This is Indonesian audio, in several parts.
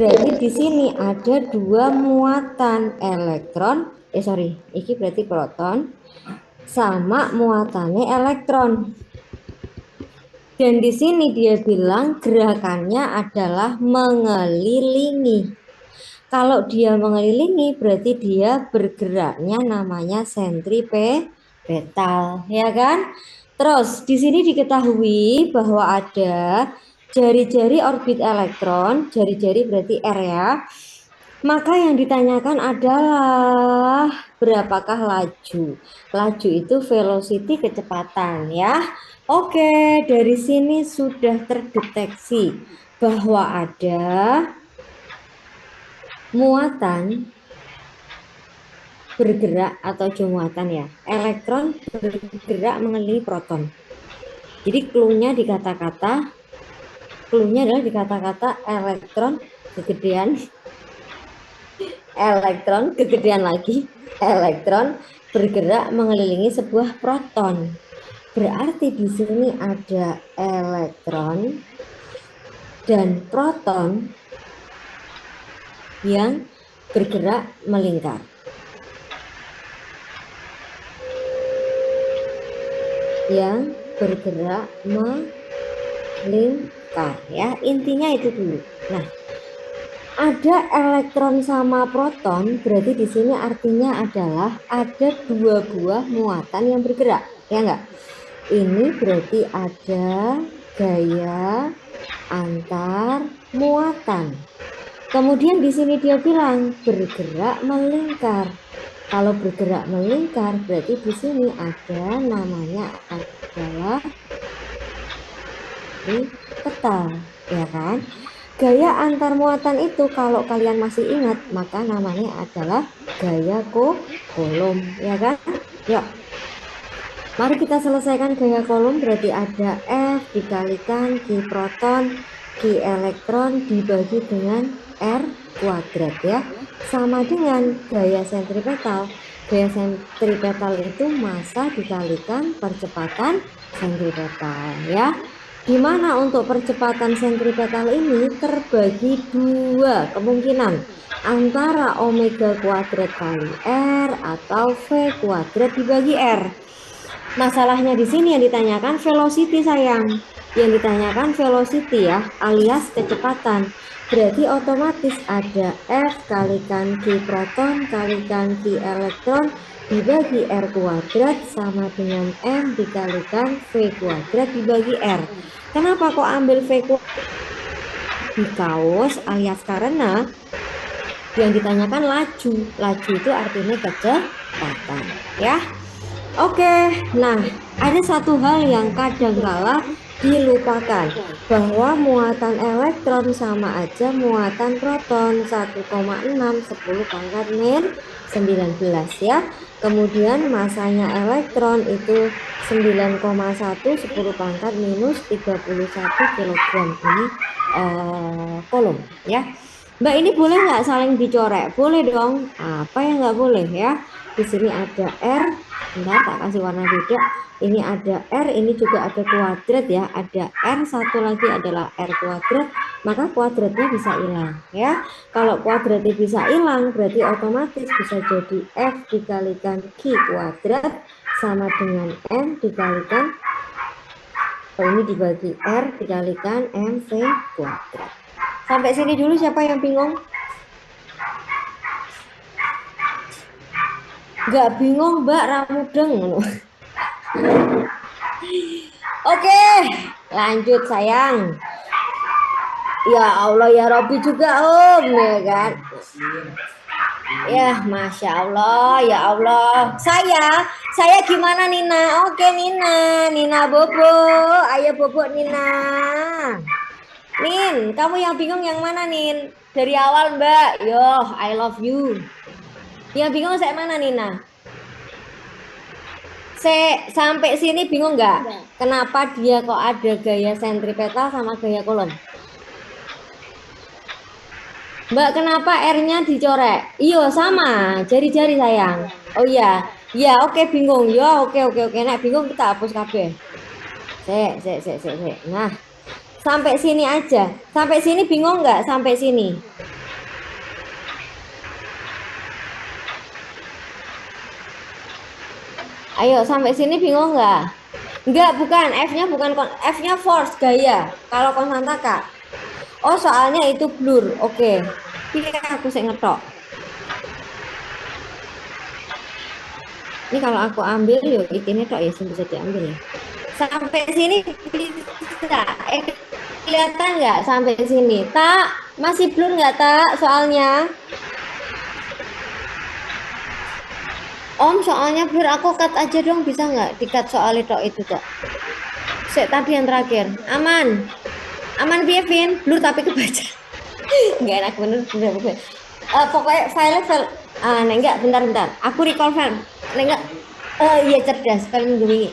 Berarti di sini ada dua muatan elektron, ini berarti proton sama muatannya elektron. Dan di sini dia bilang gerakannya adalah mengelilingi. Kalau dia mengelilingi berarti dia bergeraknya namanya sentripetal, ya kan? Terus di sini diketahui bahwa ada jari-jari orbit elektron, jari-jari berarti R ya. Maka yang ditanyakan adalah berapakah laju? Laju itu velocity, kecepatan ya. Oke, dari sini sudah terdeteksi bahwa ada muatan bergerak atau muatan ya. Elektron bergerak mengelilingi proton. Jadi clue-nya adalah di kata-kata kegedean lagi, elektron bergerak mengelilingi sebuah proton. Berarti di sini ada elektron dan proton yang bergerak melingkar. Yang bergerak melingkar ya, intinya itu dulu. Nah, ada elektron sama proton, berarti di sini artinya adalah ada dua buah muatan yang bergerak, ya enggak? Ini berarti ada gaya antar muatan. Kemudian di sini dia bilang bergerak melingkar. Kalau bergerak melingkar berarti di sini ada namanya adalah petal, ya kan? Gaya antar muatan itu kalau kalian masih ingat maka namanya adalah gaya kolom, ya kan? Yuk. Mari kita selesaikan gaya kolom. Berarti ada F dikalikan Q proton, Q elektron dibagi dengan R kuadrat ya. Sama dengan gaya sentripetal. Gaya sentripetal itu massa dikalikan percepatan sentripetal ya. Dimana untuk percepatan sentripetal ini terbagi dua kemungkinan, antara omega kuadrat kali R atau V kuadrat dibagi R. Masalahnya di sini yang ditanyakan velocity sayang. Yang ditanyakan velocity ya, alias kecepatan. Berarti otomatis ada F kalikan Q proton kalikan Q elektron dibagi R kuadrat sama dengan M dikalikan V kuadrat dibagi R. Kenapa kok ambil V kuadrat? Because alias karena yang ditanyakan laju. Laju itu artinya kecepatan ya. Oke, nah ada satu hal yang kadangkala dilupakan, bahwa muatan elektron sama aja muatan proton 1,6 10 pangkat min 19 ya. Kemudian masanya elektron itu 9,1 10 pangkat minus 31 kg. Ini kolom ya. Mbak, ini boleh nggak saling dicorek? Boleh dong. Apa yang nggak boleh ya? Di sini ada R. Bentar, tak kasih warna beda. Ini ada R, ini juga ada kuadrat ya. Ada R, satu lagi adalah R kuadrat. Maka kuadratnya bisa hilang ya. Kalau kuadratnya bisa hilang, berarti otomatis bisa jadi F dikalikan Q kuadrat sama dengan M dikalikan, ini dibagi R dikalikan MC kuadrat. Sampai sini dulu, siapa yang bingung? Nggak bingung Mbak, ramudeng. Oke, lanjut sayang. Ya Allah ya Robby juga Om, ya kan? Ya Masya Allah, ya Allah. Saya gimana Nina? Oke Nina Bobo, ayo Bobo Nina. Nin, kamu yang bingung yang mana Nin? Dari awal Mbak, yo I love you. Yang bingung saya mana Nina? Sampai sini bingung nggak? Kenapa dia kok ada gaya sentripetal sama gaya kolom? Mbak, kenapa R-nya dicorek? Iya sama, jari-jari sayang. Oh iya, ya oke bingung. Ya oke. Nek bingung kita hapus kabeh. Sek. Nah, Sampai sini aja. Sampai sini bingung nggak? Sampai sini. Ayo, sampai sini bingung nggak? Nggak, bukan. F-nya bukan, F-nya force, gaya. Kalau konstanta Kak. Oh, soalnya itu blur. Oke. Pilih aku saya ngetok. Ini kalau aku ambil, yuk ini tok ya, bisa diambil ya. Sampai sini bisa. Kelihatan nggak sampai sini? Tak, masih blur nggak tak soalnya? Om, soalnya blur, aku cut aja dong, bisa nggak? Di-cut soal itu kok. Tadi yang terakhir. Aman. Aman, Vin. Blur tapi kebaca. Nggak enak bener. Pokoknya file. Enggak, bentar. Aku recall file. Enggak. Iya cerdas, file minggu ini.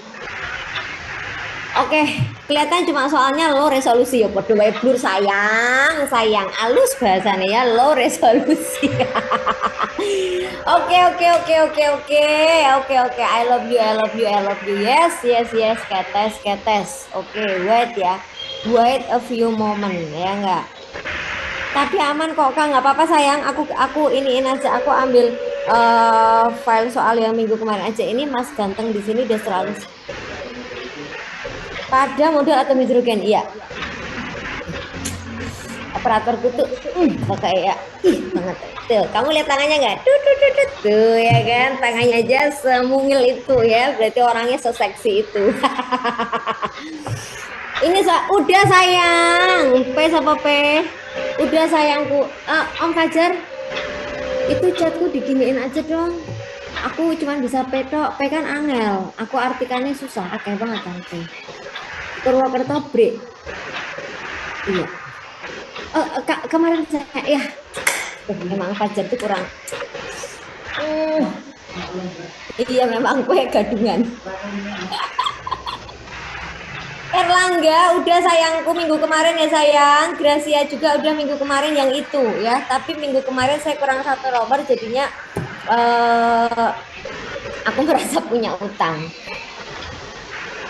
Oke, kelihatan cuma soalnya low resolusi ya, podo wae blur sayang, alus bahasanya ya, low resolusi. Oke, I love you. Yes, ketes. Oke, wait ya, wait a few moment ya enggak. Tapi aman kok Kak, nggak apa-apa sayang. Aku iniin aja, aku ambil file soal yang minggu kemarin aja. Ini Mas Ganteng di sini udah 100. Pada model atom hidrogen, iya. Operator tuh pakai ya, banget. Tuh, kamu lihat tangannya nggak? Tuh ya kan, tangannya aja semungil itu ya, berarti orangnya seseksi itu. Ini udah sayang, P sama P. Udah sayangku. Om Fajar, itu chatku diginiin aja dong. Aku cuma bisa P tok, P kan angel. Aku artikannya susah, akeh banget kan P. Purwokerto break. Iya. Kemarin saya ya. Memang Fajar tuh kurang. Iya memang gue gadungan. Erlangga udah sayangku minggu kemarin ya sayang. Gracia juga udah minggu kemarin yang itu ya. Tapi minggu kemarin saya kurang 1 nomor jadinya aku merasa punya utang.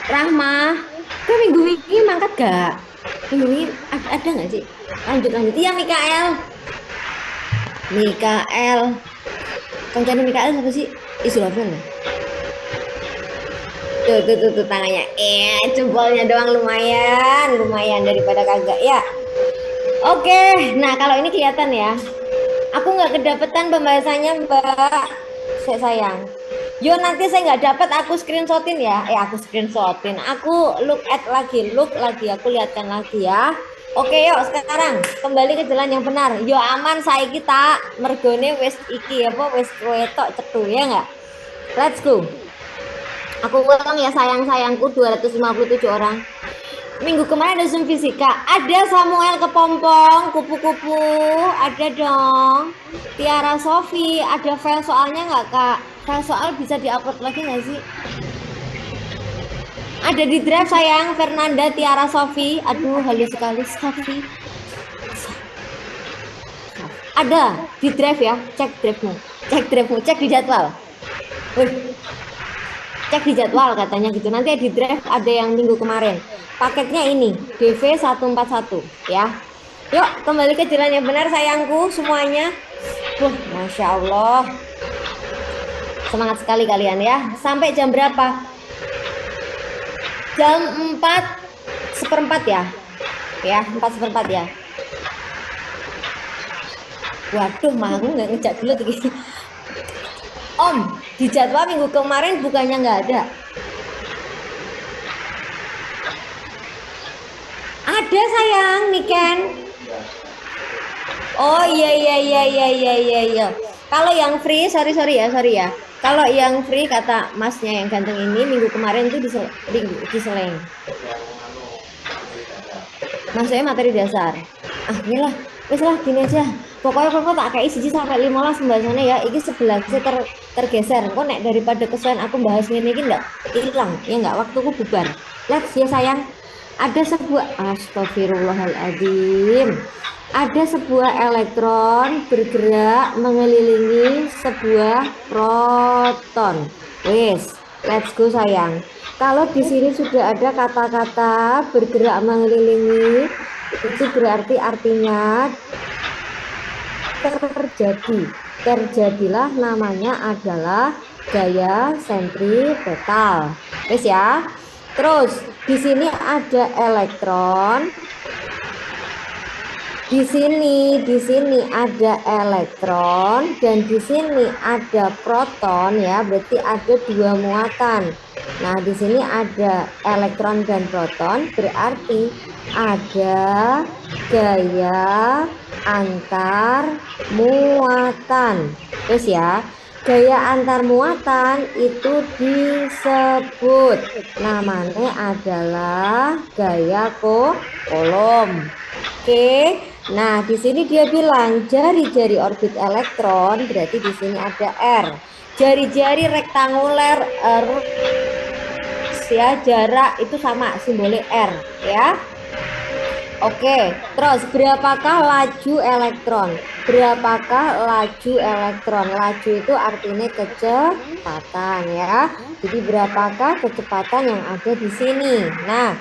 Rahma, gue minggu ini mangkat gak? Minggu ini ada nggak sih? Lanjut. Iya Mikael. Kancane Mikael siapa sih? Israfil ya? Tuh tangannya. Jempolnya doang lumayan daripada kagak ya. Oke, nah kalau ini kelihatan ya. Aku nggak kedapetan pembahasannya Mbak. Saya sayang. Yo nanti saya nggak dapat, aku screenshotin ya. Aku screenshotin. Aku look lagi. Aku lihatkan lagi ya. Oke yuk sekarang kembali ke jalan yang benar. Yo aman saya kita mergone wes iki apa wes wetok cetu ya nggak? Let's go. Aku ulang ya sayangku 257 orang. Minggu kemarin ada Zoom fisika, ada Samuel Kepompong, kupu-kupu, ada dong. Tiara Sofi, ada file soalnya nggak Kak? File soal bisa diupload lagi nggak sih? Ada di drive sayang, Fernanda, Tiara Sofi. Aduh, halus sekali Sofi. Ada di drive ya, cek drive-mu, cek di jadwal. Cek di jadwal katanya gitu. Nanti di drive ada yang minggu kemarin. Paketnya ini DV141 ya. Yuk kembali ke jalan yang benar sayangku semuanya. Masya Allah. Semangat sekali kalian ya. Sampai jam berapa? Jam 4:04 ya. Ya 4:04 ya. Waduh, mah aku nggak ngejak dulu tuh. Om, di jadwal minggu kemarin bukannya nggak ada? Ada sayang, Niken. Oh iya. Kalau yang free, sorry ya. Kalau yang free kata masnya yang ganteng ini minggu kemarin tuh diseleng. Maksudnya materi dasar. Inilah, wes lah gini aja. Pokoknya kok tak kayak siji sampai 15 pembahasannya ya. Iki 11 tergeser. Kok nek daripada kesuwen aku bahas ini nggak hilang ya nggak, waktuku bubar. Let's ya sayang. Ada sebuah astagfirullahaladzim. Ada sebuah elektron bergerak mengelilingi sebuah proton. Wes, Let's go sayang. Kalau di sini sudah ada kata-kata bergerak mengelilingi, itu berarti artinya terjadilah namanya adalah gaya sentripetal. Wes ya. Terus di sini ada elektron. Di sini ada elektron dan di sini ada proton ya, berarti ada dua muatan. Nah, di sini ada elektron dan proton, berarti ada gaya antar muatan. Terus ya, gaya antar muatan itu disebut namanya adalah gaya Coulomb. Oke. Nah, di sini dia bilang jari-jari orbit elektron, berarti di sini ada R. Jari-jari rektanguler ya, jarak itu sama simbolnya R ya. Oke, terus berapakah laju elektron? Berapakah laju elektron? Laju itu artinya kecepatan ya. Jadi berapakah kecepatan yang ada di sini? Nah,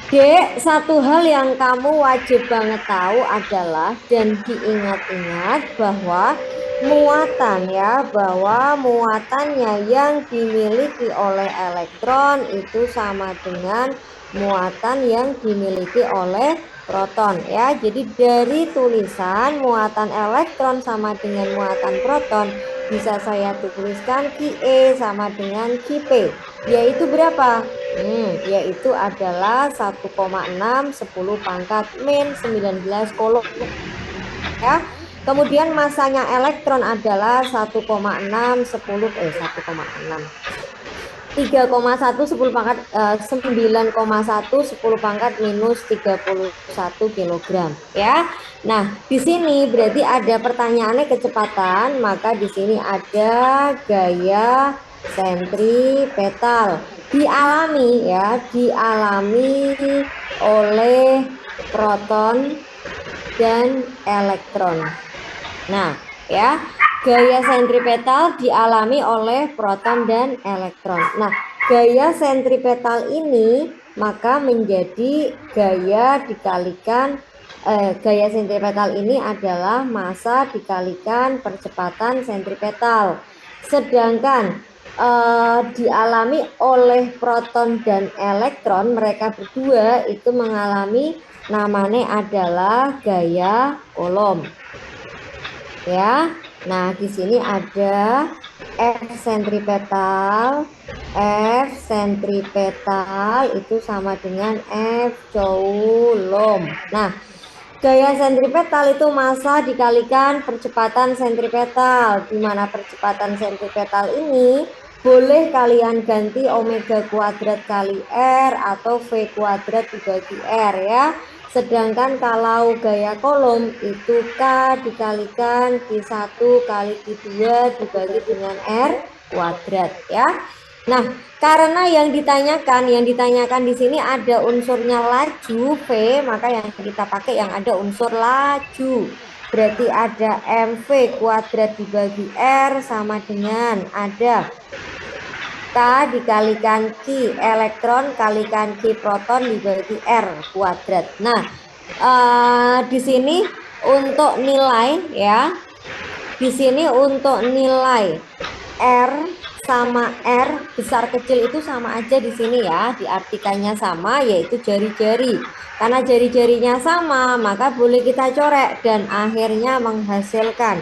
Dek, satu hal yang kamu wajib banget tahu adalah dan diingat-ingat bahwa muatan ya, bahwa muatannya yang dimiliki oleh elektron itu sama dengan muatan yang dimiliki oleh proton ya. Jadi dari tulisan muatan elektron sama dengan muatan proton bisa saya tuliskan QE sama dengan QP, yaitu berapa? Yaitu adalah 1,6 10 pangkat min 19 Coulomb ya. Kemudian masanya elektron adalah 1,6 10 1,6 3,1 10 pangkat 9,1 10 pangkat minus 31 kg ya. Nah, di sini berarti ada pertanyaannya kecepatan, maka di sini ada gaya sentripetal dialami ya, dialami oleh proton dan elektron. Nah, ya, gaya sentripetal dialami oleh proton dan elektron. Nah, gaya sentripetal ini maka menjadi gaya dikalikan gaya sentripetal ini adalah massa dikalikan percepatan sentripetal. Sedangkan dialami oleh proton dan elektron, mereka berdua itu mengalami namanya adalah gaya Coulomb. Ya. Nah, di sini ada F sentripetal itu sama dengan F Coulomb. Nah, gaya sentripetal itu massa dikalikan percepatan sentripetal, di mana percepatan sentripetal ini boleh kalian ganti omega kuadrat kali R atau V kuadrat dibagi R ya. Sedangkan kalau gaya Coulomb itu K dikalikan Q1 kali Q2 dibagi dengan R kuadrat ya. Nah, karena yang ditanyakan di sini ada unsurnya laju V, maka yang kita pakai yang ada unsur laju. Berarti ada MV kuadrat dibagi R sama dengan ada K dikalikan Q elektron kalikan Q proton dibagi R kuadrat. Nah, di sini untuk nilai ya, di sini untuk nilai R sama R besar kecil itu sama aja di sini ya, diartikannya sama yaitu jari-jari. Karena jari-jarinya sama, maka boleh kita corek dan akhirnya menghasilkan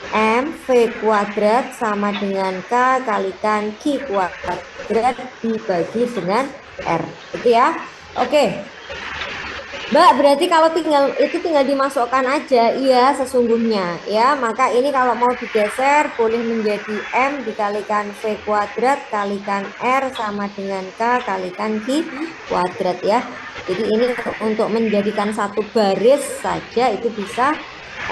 MV kuadrat sama dengan K kalikan Q kuadrat dibagi dengan R. Itu ya. Oke. Mbak, berarti kalau tinggal dimasukkan aja, iya sesungguhnya ya. Maka ini kalau mau digeser boleh menjadi M dikalikan V kuadrat kalikan R sama dengan K kalikan Q kuadrat ya. Jadi ini untuk menjadikan satu baris saja itu bisa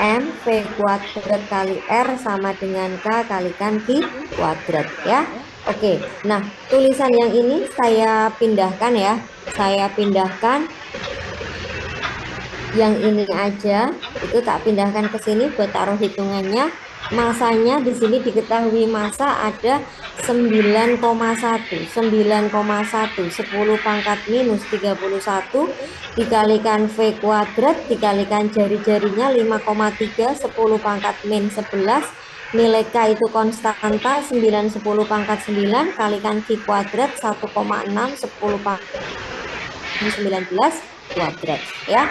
M V kuadrat kali R sama dengan K kalikan Q kuadrat ya. Oke, nah tulisan yang ini saya pindahkan ya. Saya pindahkan yang ini aja, itu tak pindahkan ke sini buat taruh hitungannya. Masanya di sini diketahui masa ada 9,1. 9,1 10 pangkat minus 31 dikalikan V kuadrat dikalikan jari-jarinya 5,3 10 pangkat min 11, nilai K itu konstanta 9 10 pangkat 9 kalikan Q kuadrat 1,6 10 pangkat 19 kuadrat ya.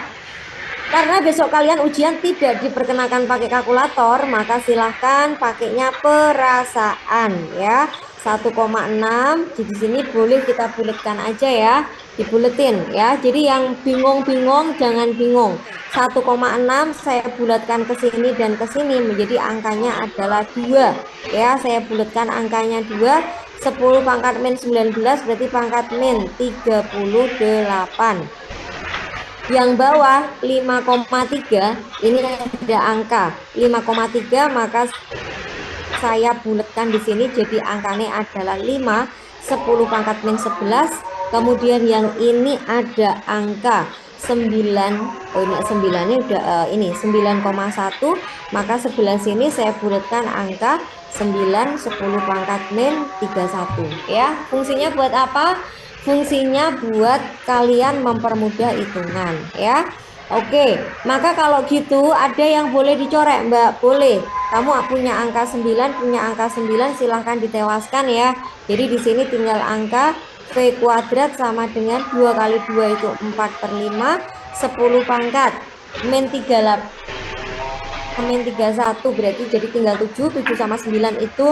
Karena besok kalian ujian tidak diperkenakan pakai kalkulator, maka silahkan pakainya perasaan ya. 1,6 di sini boleh kita bulatkan aja ya, dibuletin ya. Jadi yang bingung-bingung jangan bingung. 1,6 saya bulatkan ke sini dan ke sini menjadi angkanya adalah 2 ya. Saya bulatkan angkanya 2. 10 pangkat min 19 berarti pangkat min 38. Yang bawah 5,3 ini ada angka 5,3, maka saya bulatkan di sini jadi angkanya adalah 5 10 pangkat min 11. Kemudian yang ini ada angka 9. Oh ini 9 ini udah ini 9,1, maka sebelah sini saya bulatkan angka 9 10 pangkat min 31 ya. Fungsinya buat apa? Fungsinya buat kalian mempermudah hitungan ya. Oke, maka kalau gitu ada yang boleh dicorek Mbak? Boleh. Kamu punya angka 9, punya angka 9 silahkan ditewaskan ya. Jadi di sini tinggal angka V kuadrat sama dengan 2 kali 2 itu 4/5, 10 pangkat min 38 min 31 berarti jadi tinggal 7 sama 9 itu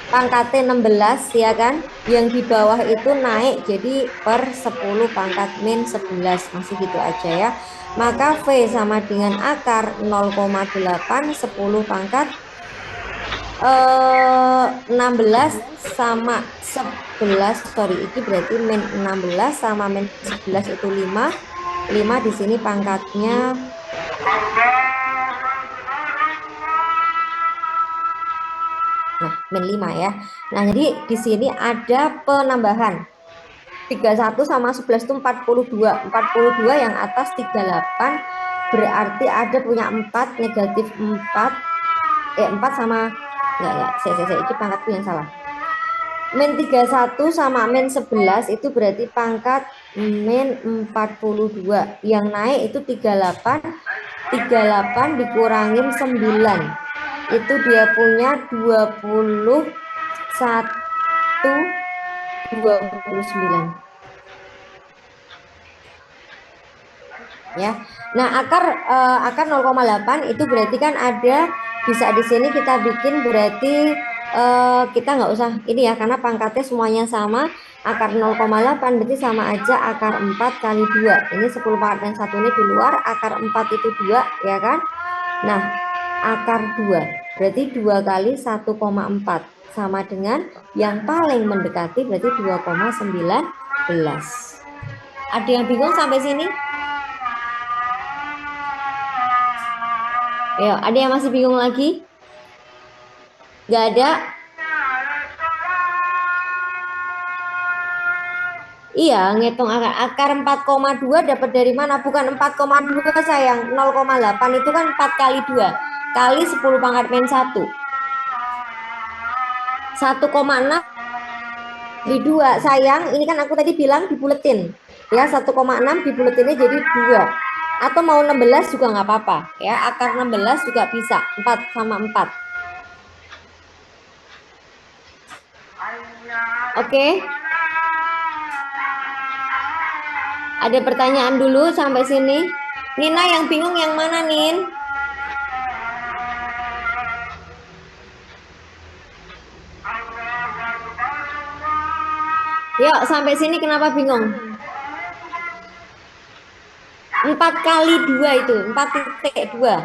pangkatnya 16 ya kan, yang di bawah itu naik jadi per 10 pangkat min 11 masih gitu aja ya. Maka V sama dengan akar 0,8 10 pangkat 16 sama 11, sorry itu berarti min 16 sama min 11 itu 5 di sini pangkatnya min 5 ya. Nah, jadi di sini ada penambahan 31 sama 11 itu 42. 42 yang atas 38 berarti ada punya 4 negatif 4. 4 sama enggak, saya ini pangkatku yang salah. Min 31 sama min 11 itu berarti pangkat min 42. Yang naik itu 38. 38 dikurangin 9. Itu dia punya 21 29 ya. Nah, akar 0,8 itu berarti kan ada bisa di sini kita bikin berarti kita nggak usah ini ya karena pangkatnya semuanya sama. Akar 0,8 berarti sama aja akar 4 kali 2. Ini 10 pangkat dan 1 ini di luar, akar 4 itu 2 ya kan. Nah, akar 2 berarti 2 kali 1,4 sama dengan yang paling mendekati berarti 2,19. Ada yang bingung sampai sini? Ayo, ada yang masih bingung lagi? Nggak ada? Iya, ngitung akar 4,2 dapat dari mana? Bukan 4,2 sayang, 0,8 itu kan 4 kali 2 kali 10 pangkat min 1. 1,6 di 2 sayang, ini kan aku tadi bilang dibuletin ya, 1,6 dibuletinnya jadi 2 atau mau 16 juga nggak apa-apa ya, akar 16 juga bisa 4 sama 4. Oke. Ada pertanyaan dulu sampai sini? Nina yang bingung yang mana, Nin? Yuk, sampai sini kenapa bingung? 4 kali 2 itu, 4,2.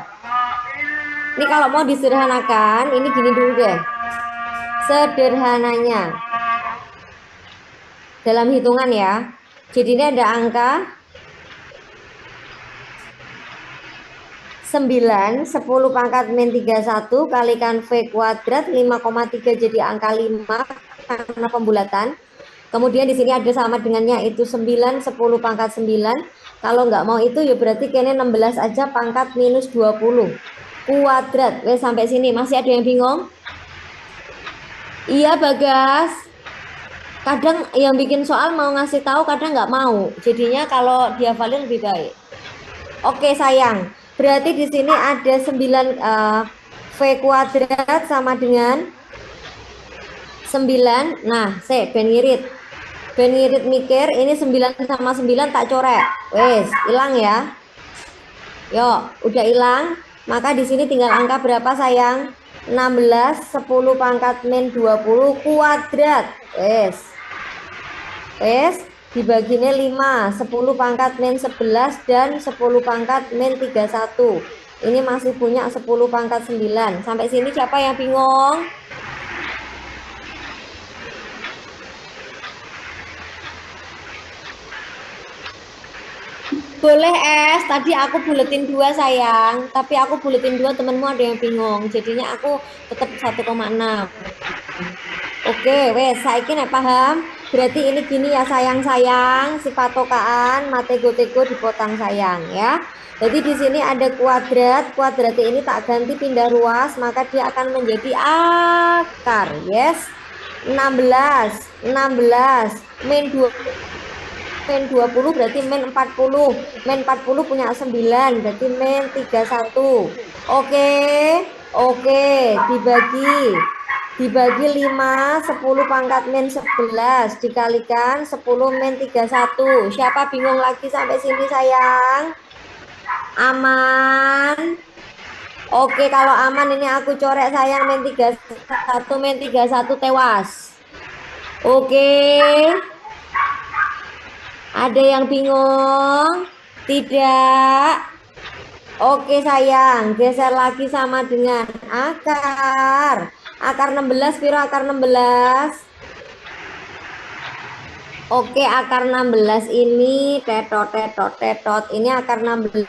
Ini kalau mau disederhanakan, ini gini dulu deh. Sederhananya. Dalam hitungan ya. Jadi ini ada angka 9, 10 pangkat min 31 kalikan V kuadrat 5,3 jadi angka 5 karena pembulatan. Kemudian di sini ada sama dengannya itu 9, 10 pangkat 9 Kalau nggak mau itu ya berarti kene 16 aja pangkat minus 20 kuadrat. Wes sampai sini masih ada yang bingung? Iya Bagas. Kadang yang bikin soal mau ngasih tahu, kadang nggak mau. Jadinya kalau dihafalin lebih baik. Oke sayang. Berarti di sini ada 9 V kuadrat sama dengan 9. Nah, ben ngirit. Ben ngirit mikir, ini 9 sama 9 tak corek. Wes, hilang ya. Yuk, udah hilang. Maka di sini tinggal angka berapa sayang? 16, 10 pangkat min 20 kuadrat. Wes. Wes, dibaginya 5, 10 pangkat min 11 dan 10 pangkat min 31. Ini masih punya 10 pangkat 9. Sampai sini siapa yang bingung? Boleh es, tadi aku buletin 2 sayang, tapi aku buletin 2 temenmu ada yang bingung, jadinya aku tetap 1,6. Oke, wes, saiki nek paham, berarti ini gini ya sayang-sayang, si patokaan matego-tego dipotong sayang ya. Jadi di sini ada kuadrat, kuadrat ini tak ganti pindah ruas, maka dia akan menjadi akar, yes. 16, 16, min 2. Min 20 berarti min 40. Min 40 punya 9 berarti min 31. Oke. Oke, dibagi 5, 10 pangkat min 11 dikalikan 10 min 31. Siapa bingung lagi sampai sini sayang? Aman. Oke, kalau aman ini aku corek sayang, min 31, min 31 tewas. Oke. Ada yang bingung? Tidak. Oke sayang, geser lagi sama dengan akar. Akar 16, piro akar 16? Oke, akar 16 ini tetot, tetot, tetot. Ini akar 16,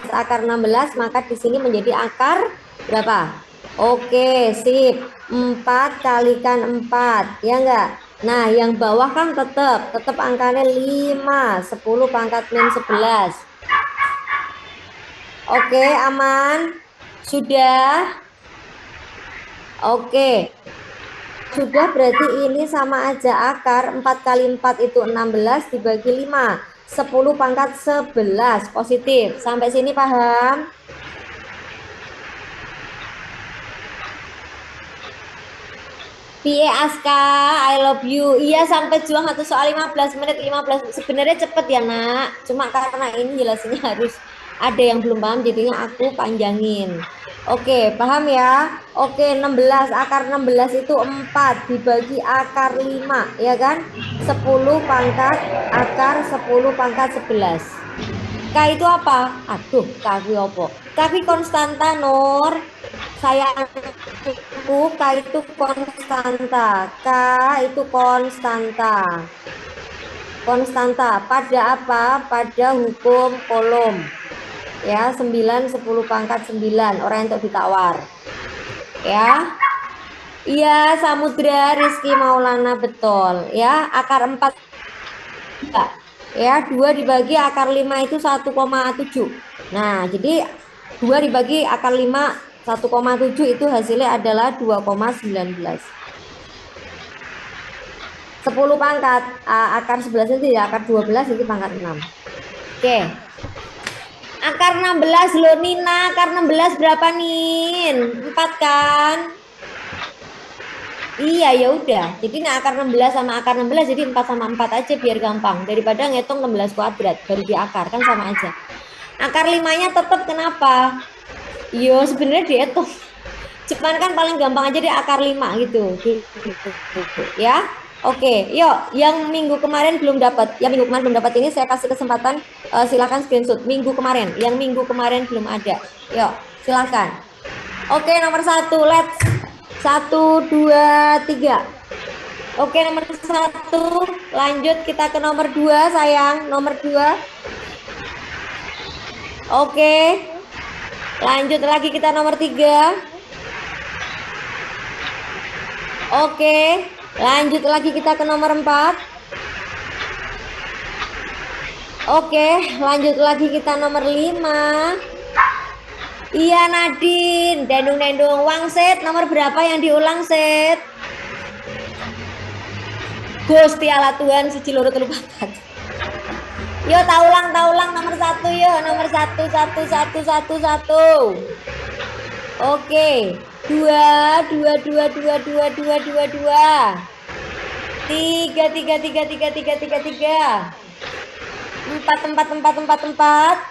akar 16, maka di sini menjadi akar berapa? Oke, sip. 4 kalikan 4, ya enggak? Nah, yang bawah kan tetap angkanya 5, 10 pangkat min 11. Oke, aman? Sudah? Oke. Sudah, berarti ini sama aja akar 4 kali 4 itu 16 dibagi 5. 10 pangkat 11 positif. Sampai sini paham? Pie Aska, I love you. Iya, sampai juang satu soal 15 menit 15. Sebenarnya cepet ya nak. Cuma karena ini jelasnya harus ada yang belum paham, jadinya aku panjangin. Oke, paham ya? Oke, 16. Akar 16 itu 4 dibagi akar 5, ya kan? 10 pangkat akar 10 pangkat 11. K itu apa? Aduh, K itu apa? Tapi konstanta, Nur. Sayangku, K itu konstanta. K itu konstanta. Konstanta. Pada apa? Pada hukum kolom. Ya, 9, 10 pangkat 9. Orang yang untuk ditawar. Ya. Iya, Samudra Rizky Maulana, betul. Ya, akar 4. Ya, 2 dibagi akar 5 itu 1,7. Nah, jadi 2 dibagi akar 5 1,7 itu hasilnya adalah 2,19. 10 pangkat akar 11 itu ya akar 12 itu pangkat 6. Oke. Akar 16 loh Nina, akar 16 berapa Nin? 4 kan? Iya ya udah. Jadi nah akar 16 sama akar 16 jadi 4 sama 4 aja biar gampang. Daripada ngitung 16 kuadrat baru diakar kan sama aja. Akar 5-nya tetap kenapa? Yo sebenarnya dihitung. Cuman kan paling gampang aja di akar 5 gitu. Ya. Oke, yuk yang minggu kemarin belum dapat. Yang minggu kemarin belum dapat ini saya kasih kesempatan silakan screenshot minggu kemarin. Yang minggu kemarin belum ada. Yuk, silakan. Oke, nomor 1, let's 1 2 3. Oke, nomor 1 lanjut kita ke nomor 2 sayang. Nomor 2. Oke. Lanjut lagi kita nomor 3. Oke, lanjut lagi kita ke nomor 4. Oke, lanjut lagi kita nomor 5. Iya Nadine, dendung-dendung wangsit nomor berapa yang diulang set? Gusti Allah Tuhan siji loro telu papat. Yo taulang nomor 1 yo, nomor 1 1 1 1 1. Oke, 2 2 2 2 2 2 2 2. 3 3 3 3 3 3 3. 4 4 4 4 4.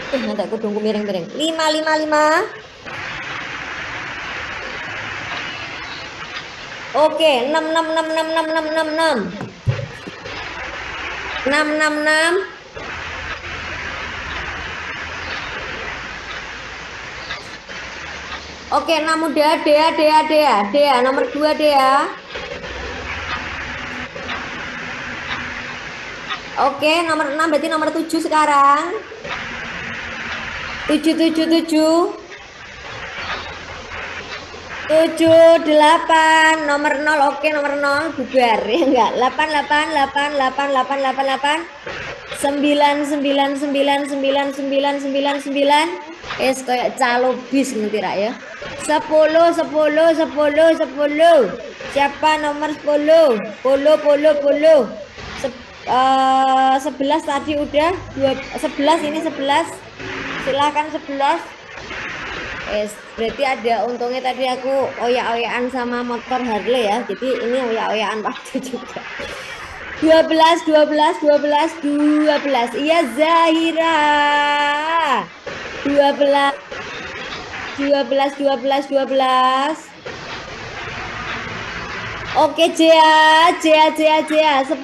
Nanti aku tunggu miring-miring. 5 5 5. Oke, 6 6 6 6 6 6 6 6. 6 6 6. Oke, 6 udah, Dea, nomor 2 Dea. Oke, nomor 6 berarti nomor 7 sekarang. 7 7 7. 7 8 nomor 0. Oke, nomor 0 bubar ya enggak? 8 8 8 8 8 8 8 9 9 9 9 9 9 9. Kayak calo bis ngerti rak ya. 10 10 10 10. Siapa nomor 10? 10. 11 tadi udah 11 ini 11. Silakan 11. Berarti ada untungnya tadi aku oyak-oyakan sama motor Harley ya. Jadi ini oyak-oyakan waktu juga. 12 12 12 12. Iya Zahira. 12 12 12 12. Oke Jea 10 Jea 10.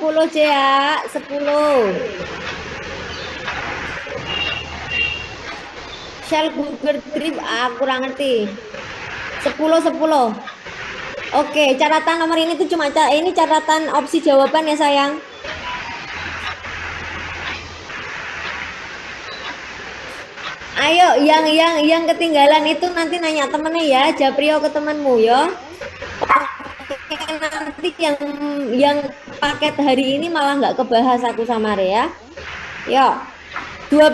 Shell Google Drive kurang ngerti. 10. Oke, catatan nomor ini tuh cuma ini catatan opsi jawaban ya sayang. Ayo yang ketinggalan itu nanti nanya temennya ya, Japrio ke temanmu ya. Nanti yang paket hari ini malah nggak kebahas aku sama Rea. Yuk. 12.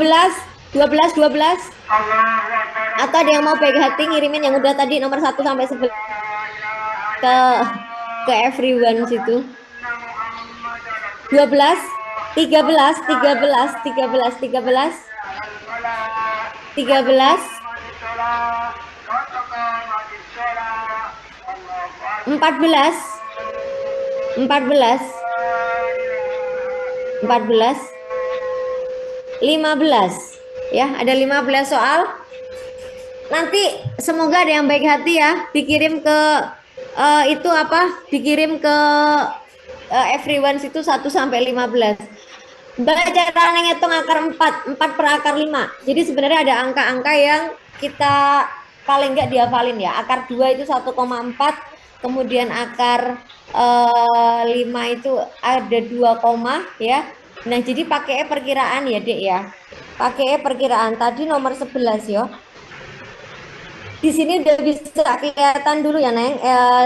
Atau ada yang mau baik hati ngirimin yang udah tadi nomor 1 sampai 11 ke everyone situ. 12 13 15 ya, ada 15 soal. Nanti semoga ada yang baik hati ya, dikirim ke itu apa? Dikirim ke everyone situ 1 sampai 15. Baca cara ngitung akar 4 per akar 5. Jadi sebenarnya ada angka-angka yang kita paling enggak dihafalin ya. Akar 2 itu 1,4, kemudian akar 5 itu ada 2, ya. Nah, jadi pakai perkiraan ya, Dek ya. Pakai perkiraan. Tadi nomor 11 ya. Di sini udah bisa kelihatan dulu ya Neng,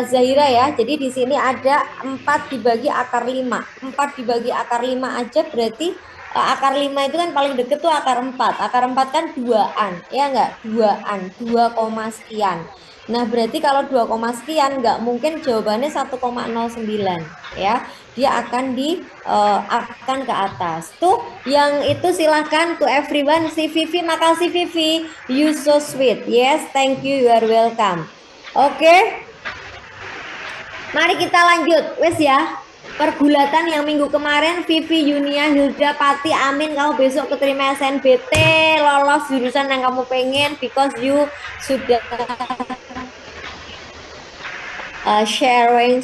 Zahira ya. Jadi di sini ada 4 dibagi akar 5. 4 dibagi akar 5 aja berarti akar 5 itu kan paling deket tuh akar 4. Akar 4 kan 2-an, ya enggak? 2-an, 2, sekian. Nah, berarti kalau 2, sekian nggak mungkin jawabannya 1,09 ya. Dia akan akan ke atas. Tuh, yang itu silahkan to everyone. Si Vivi, makasih Vivi. You so sweet. Yes, thank you. You are welcome. Oke. Mari kita lanjut. Wes ya. Pergulatan yang minggu kemarin Vivi, Yunia, Hilda, Pati, Amin, kamu besok keterima SNBT, lolos jurusan yang kamu pengen because you sudah sharing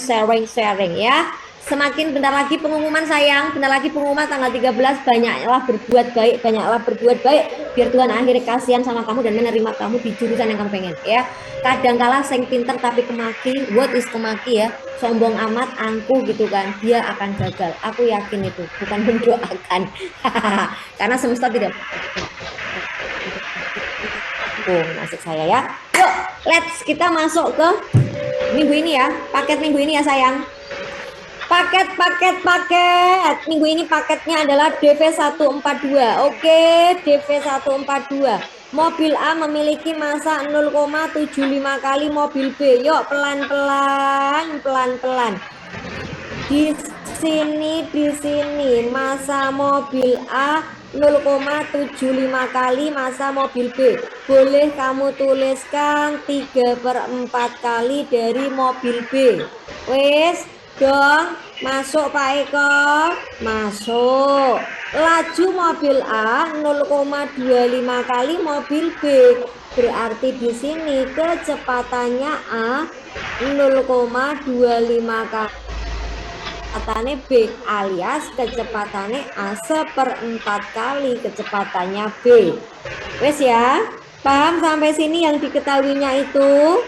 ya. Semakin bentar lagi pengumuman sayang, bentar lagi pengumuman tanggal 13. Banyaklah berbuat baik biar Tuhan akhirnya kasihan sama kamu dan menerima kamu di jurusan yang kamu pengen ya. Kadangkala sing pinter tapi kemaki, what is kemaki ya, sombong amat angkuh gitu kan, dia akan gagal. Aku yakin itu, bukan mendoakan. Karena semesta tidak maksud saya ya. Yuk, let's kita masuk ke minggu ini ya, paket minggu ini ya sayang. Paket. Minggu ini paketnya adalah DV142. Oke, DV142. Mobil A memiliki massa 0,75 kali mobil B. Yuk, pelan-pelan. Di sini massa mobil A 0,75 kali massa mobil B. Boleh kamu tuliskan 3/4 kali dari mobil B. Wes dong, masuk Pak Eko. Masuk. Laju mobil A 0,25 kali mobil B. Berarti di sini kecepatannya A 0,25 kali kecepatannya B, alias kecepatannya A 1/4 kali kecepatannya B. Wes ya, paham sampai sini yang diketahuinya itu?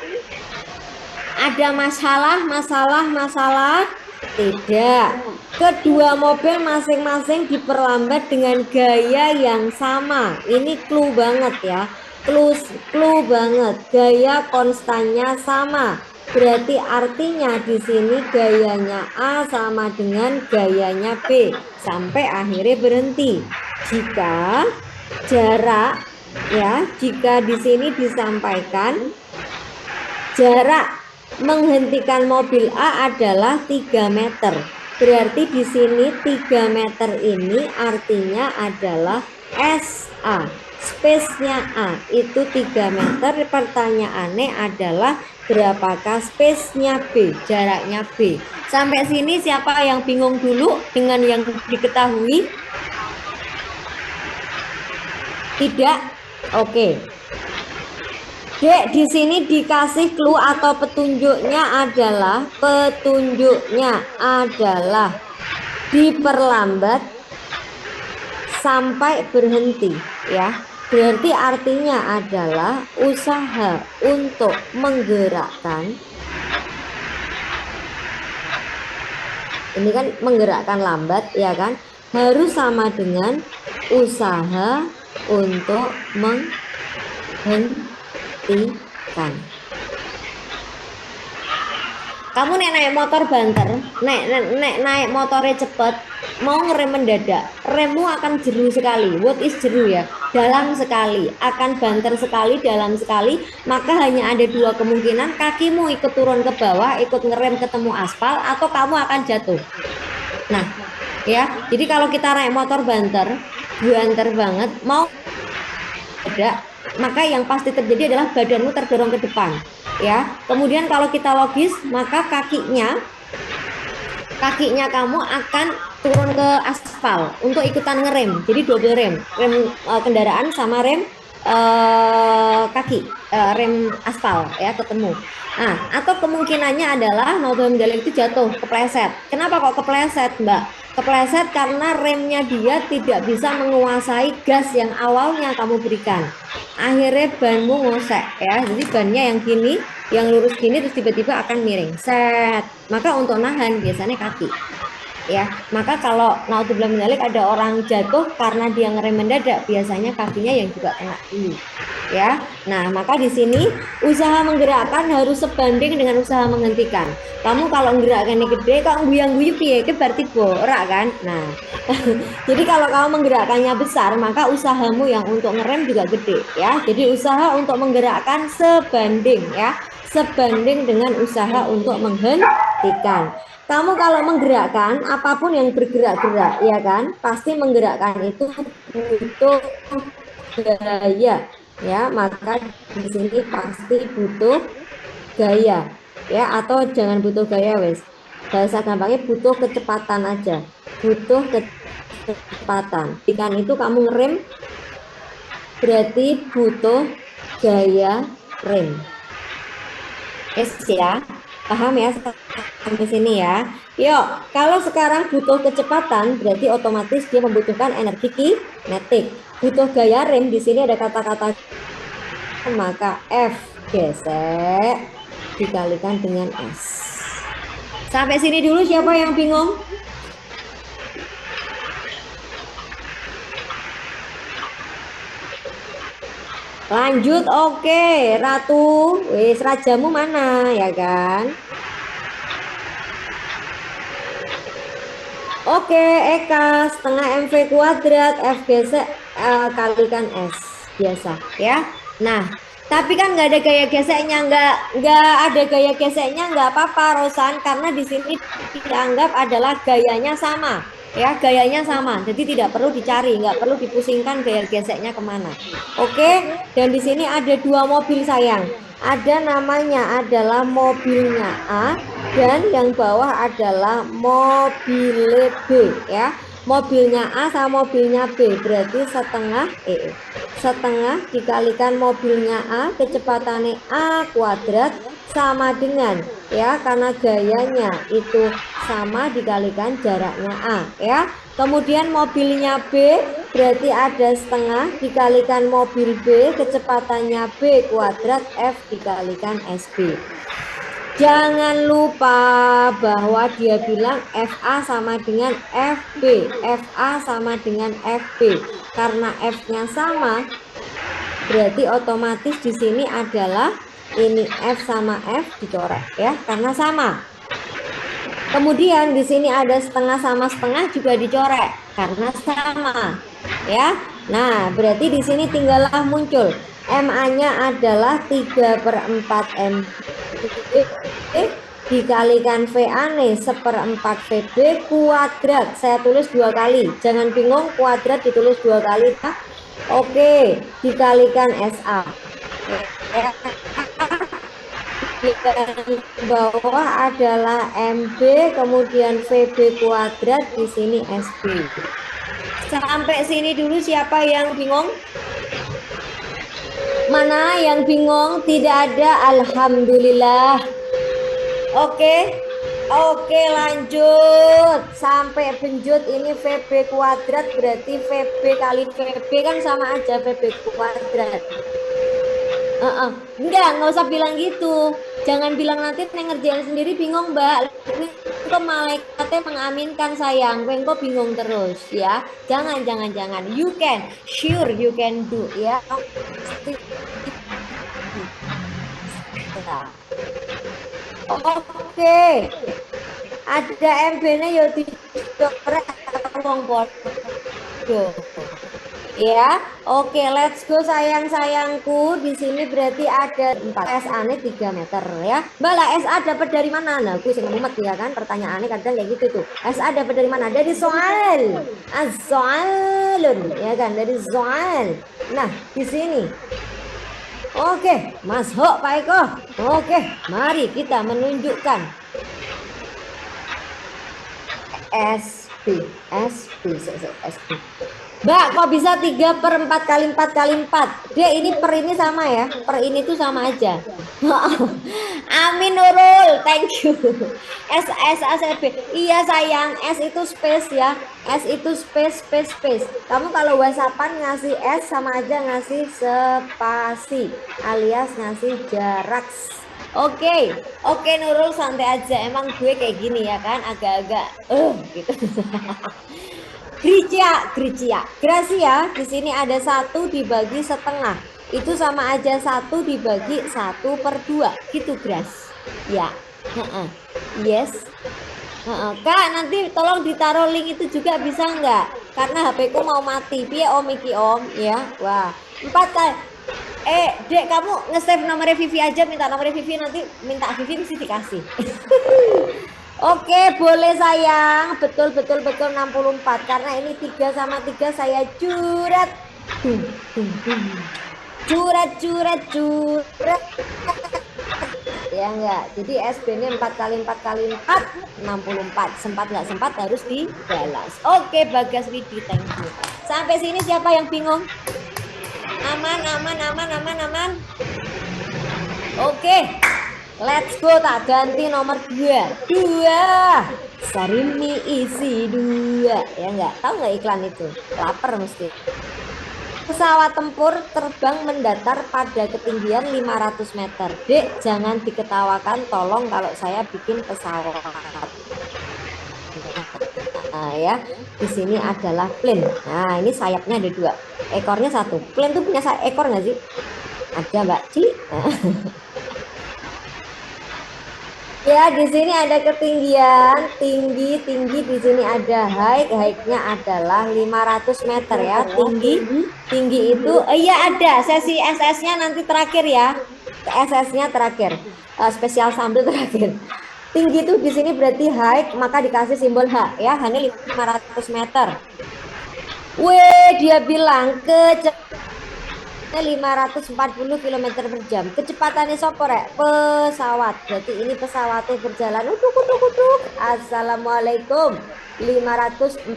Ada masalah? Tidak. Kedua mobil masing-masing diperlambat dengan gaya yang sama. Ini clue banget ya. Clue banget. Gaya konstannya sama. Berarti artinya di sini gayanya A sama dengan gayanya B sampai akhirnya berhenti. Jika jarak ya, jika di sini disampaikan jarak menghentikan mobil A adalah 3 meter. Berarti di sini 3 meter ini artinya adalah SA. Space-nya A itu 3 meter. Pertanyaannya adalah berapakah space-nya B, jaraknya B. Sampai sini siapa yang bingung dulu dengan yang diketahui? Tidak? Oke. Dek, di sini dikasih clue atau petunjuknya adalah diperlambat sampai berhenti ya. Berarti artinya adalah usaha untuk menggerakkan, ini kan menggerakkan lambat ya kan, harus sama dengan usaha untuk menghentikan. Kamu naik motor banter, naik motornya cepet, mau ngerem mendadak, remmu akan jeru sekali. What is jeru ya? Dalam sekali, akan banter sekali, dalam sekali. Maka hanya ada dua kemungkinan, kakimu ikut turun ke bawah, ikut ngerem ketemu aspal, atau kamu akan jatuh. Nah, ya, jadi kalau kita naik motor banter banget, mau mendadak, maka yang pasti terjadi adalah badanmu terdorong ke depan. Ya, kemudian kalau kita logis, maka kakinya kamu akan turun ke aspal untuk ikutan ngerem. Jadi double rem kendaraan sama rem kaki, rem aspal ya ketemu. Nah, atau kemungkinannya adalah Naudzubillah min dzalik itu jatuh, kepleset. Kenapa kok kepleset, Mbak? Kepleset karena remnya dia tidak bisa menguasai gas yang awalnya kamu berikan. Akhirnya banmu ngosek ya. Jadi bannya yang gini, yang lurus gini terus tiba-tiba akan miring. Set. Maka untuk nahan biasanya kaki. Ya, maka kalau naudzubillah min dzalik ada orang jatuh karena dia ngerem mendadak, biasanya kakinya yang juga kena dulu. Ya. Nah, maka di sini usaha menggerakkan harus sebanding dengan usaha menghentikan. Kamu kalau menggerakkannya gede, kok guyang-guyu piye ke berarti borak kan? Nah, jadi kalau kamu menggerakkannya besar, maka usahamu yang untuk ngerem juga gede ya. Jadi usaha untuk menggerakkan sebanding ya, sebanding dengan usaha untuk menghentikan. Kamu kalau menggerakkan apapun yang bergerak-gerak ya kan, pasti menggerakkan itu butuh gaya ya, maka di sini pasti butuh gaya ya, atau jangan butuh gaya wes, bahasa gampangnya butuh kecepatan aja, butuh kecepatan. Ikan itu kamu ngerem berarti butuh gaya rem. Yes ya, paham ya sampai sini ya. Yuk, kalau sekarang butuh kecepatan berarti otomatis dia membutuhkan energi kinetik. Butuh gaya rem, di sini ada kata-kata, maka F gesek dikalikan dengan S. Sampai sini dulu siapa yang bingung? Lanjut, oke. Ratu, wis rajamu mana ya kan? Oke, Eka, setengah MV kuadrat F gesek kalikan S biasa ya. Nah, tapi kan nggak ada gaya geseknya, nggak ada gaya geseknya, nggak apa-apa, Rosan, karena di sini dianggap adalah gayanya sama, ya, gayanya sama. Jadi tidak perlu dicari, nggak perlu dipusingkan gaya geseknya kemana. Oke, dan di sini ada dua mobil sayang. Ada namanya adalah mobilnya A dan yang bawah adalah mobil B ya. Mobilnya A sama mobilnya B berarti setengah dikalikan mobilnya A kecepatannya A kuadrat sama dengan ya karena gayanya itu sama dikalikan jaraknya A ya. Kemudian mobilnya B berarti ada setengah dikalikan mobil B kecepatannya B kuadrat F dikalikan SB. Jangan lupa bahwa dia bilang FA sama dengan FB. FA sama dengan FB. Karena F-nya sama, berarti otomatis di sini adalah ini F sama F dicoret ya, karena sama. Kemudian di sini ada setengah sama setengah juga dicoret karena sama ya. Nah, berarti di sini tinggallah muncul MA-nya adalah 3/4 M dikalikan VA nih 1/4 VB kuadrat. Saya tulis dua kali, jangan bingung, kuadrat ditulis dua kali Pak. Oke, dikalikan SA. Yang bawah adalah MB, kemudian VB kuadrat, di sini SB. Sampai sini dulu siapa yang bingung? Mana yang bingung? Tidak ada, alhamdulillah. Oke, lanjut sampai benjut. Ini VB kuadrat berarti VB kali VB kan sama aja, VB kuadrat. Nggak usah bilang gitu. Jangan bilang nanti ngerjain sendiri bingung, Mbak. Kok malaikatnya mengaminkan sayang. Kok bingung terus ya. Jangan. You can, sure you can do ya. Oke. Ada MB-nya yo dicoret wong bodoh. Ya, oke, let's go sayang-sayangku. Di sini berarti ada 4 SA-nya 3 meter ya. Mbak lah, SA dapat dari mana? Nah, gue sing mumet ya kan, pertanyaannya kadang kayak gitu tuh. SA dapat dari mana? Dari soal. Az-soalun ya kan, dari soal. Nah, di sini. Oke, Mas Ho, Pak Eko. Oke, mari kita menunjukkan SB. Mbak, kok bisa 3/4 kali 4 kali 4? Dia ini per ini sama ya. Per ini tuh sama aja. Amin Nurul, thank you. S B. Iya sayang, S itu space ya. S itu space. Kamu kalau WhatsAppan ngasih S sama aja ngasih spasi alias ngasih jarak. Oke Nurul, santai aja. Emang gue kayak gini ya kan, agak-agak gitu. Gracia, di sini ada 1 dibagi setengah. Itu sama aja 1 dibagi 1/2. Gitu, Gras. Ya. Yes. Kak, nanti tolong ditaruh link itu juga bisa nggak? Karena HP ku mau mati. Piye Om iki Om? Ya. Wah. 4 kali. Dek, kamu nge-save nomornya Vivi aja, minta nomornya Vivi, nanti minta Vivi sih dikasih. Oke, boleh sayang. Betul 64. Karena ini 3 sama 3 saya curat. Curat. Ya enggak. Jadi SB-nya 4 kali 4 kali 4 64. Sempat nggak sempat harus dibalas. Oke, Bagas Widi, thank you. Sampai sini siapa yang bingung? Aman. Oke. Let's go, tak ganti nomor 2. Sarimi isi 2. Ya enggak? Tahu nggak iklan itu? Laper mesti. Pesawat tempur terbang mendatar pada ketinggian 500 meter. Dek, jangan diketawakan tolong kalau saya bikin pesawat. Nah, ya. Di sini adalah plane. Nah, ini sayapnya ada 2. Ekornya 1. Plane tuh punya ekor nggak sih? Ada, Mbak Ci. Ya, di sini ada ketinggian, tinggi di sini ada height-nya adalah 500 meter ya. Tinggi itu, iya ada, sesi SS-nya nanti terakhir ya. SS-nya terakhir, spesial sambal terakhir. Tinggi itu di sini berarti height, maka dikasih simbol H ya, hanya 500 meter. Weh, dia bilang 540 km per jam. Kecepatannya sopo rek? Pesawat. Berarti ini pesawatnya berjalan uduk uduk uduk. Assalamualaikum. 540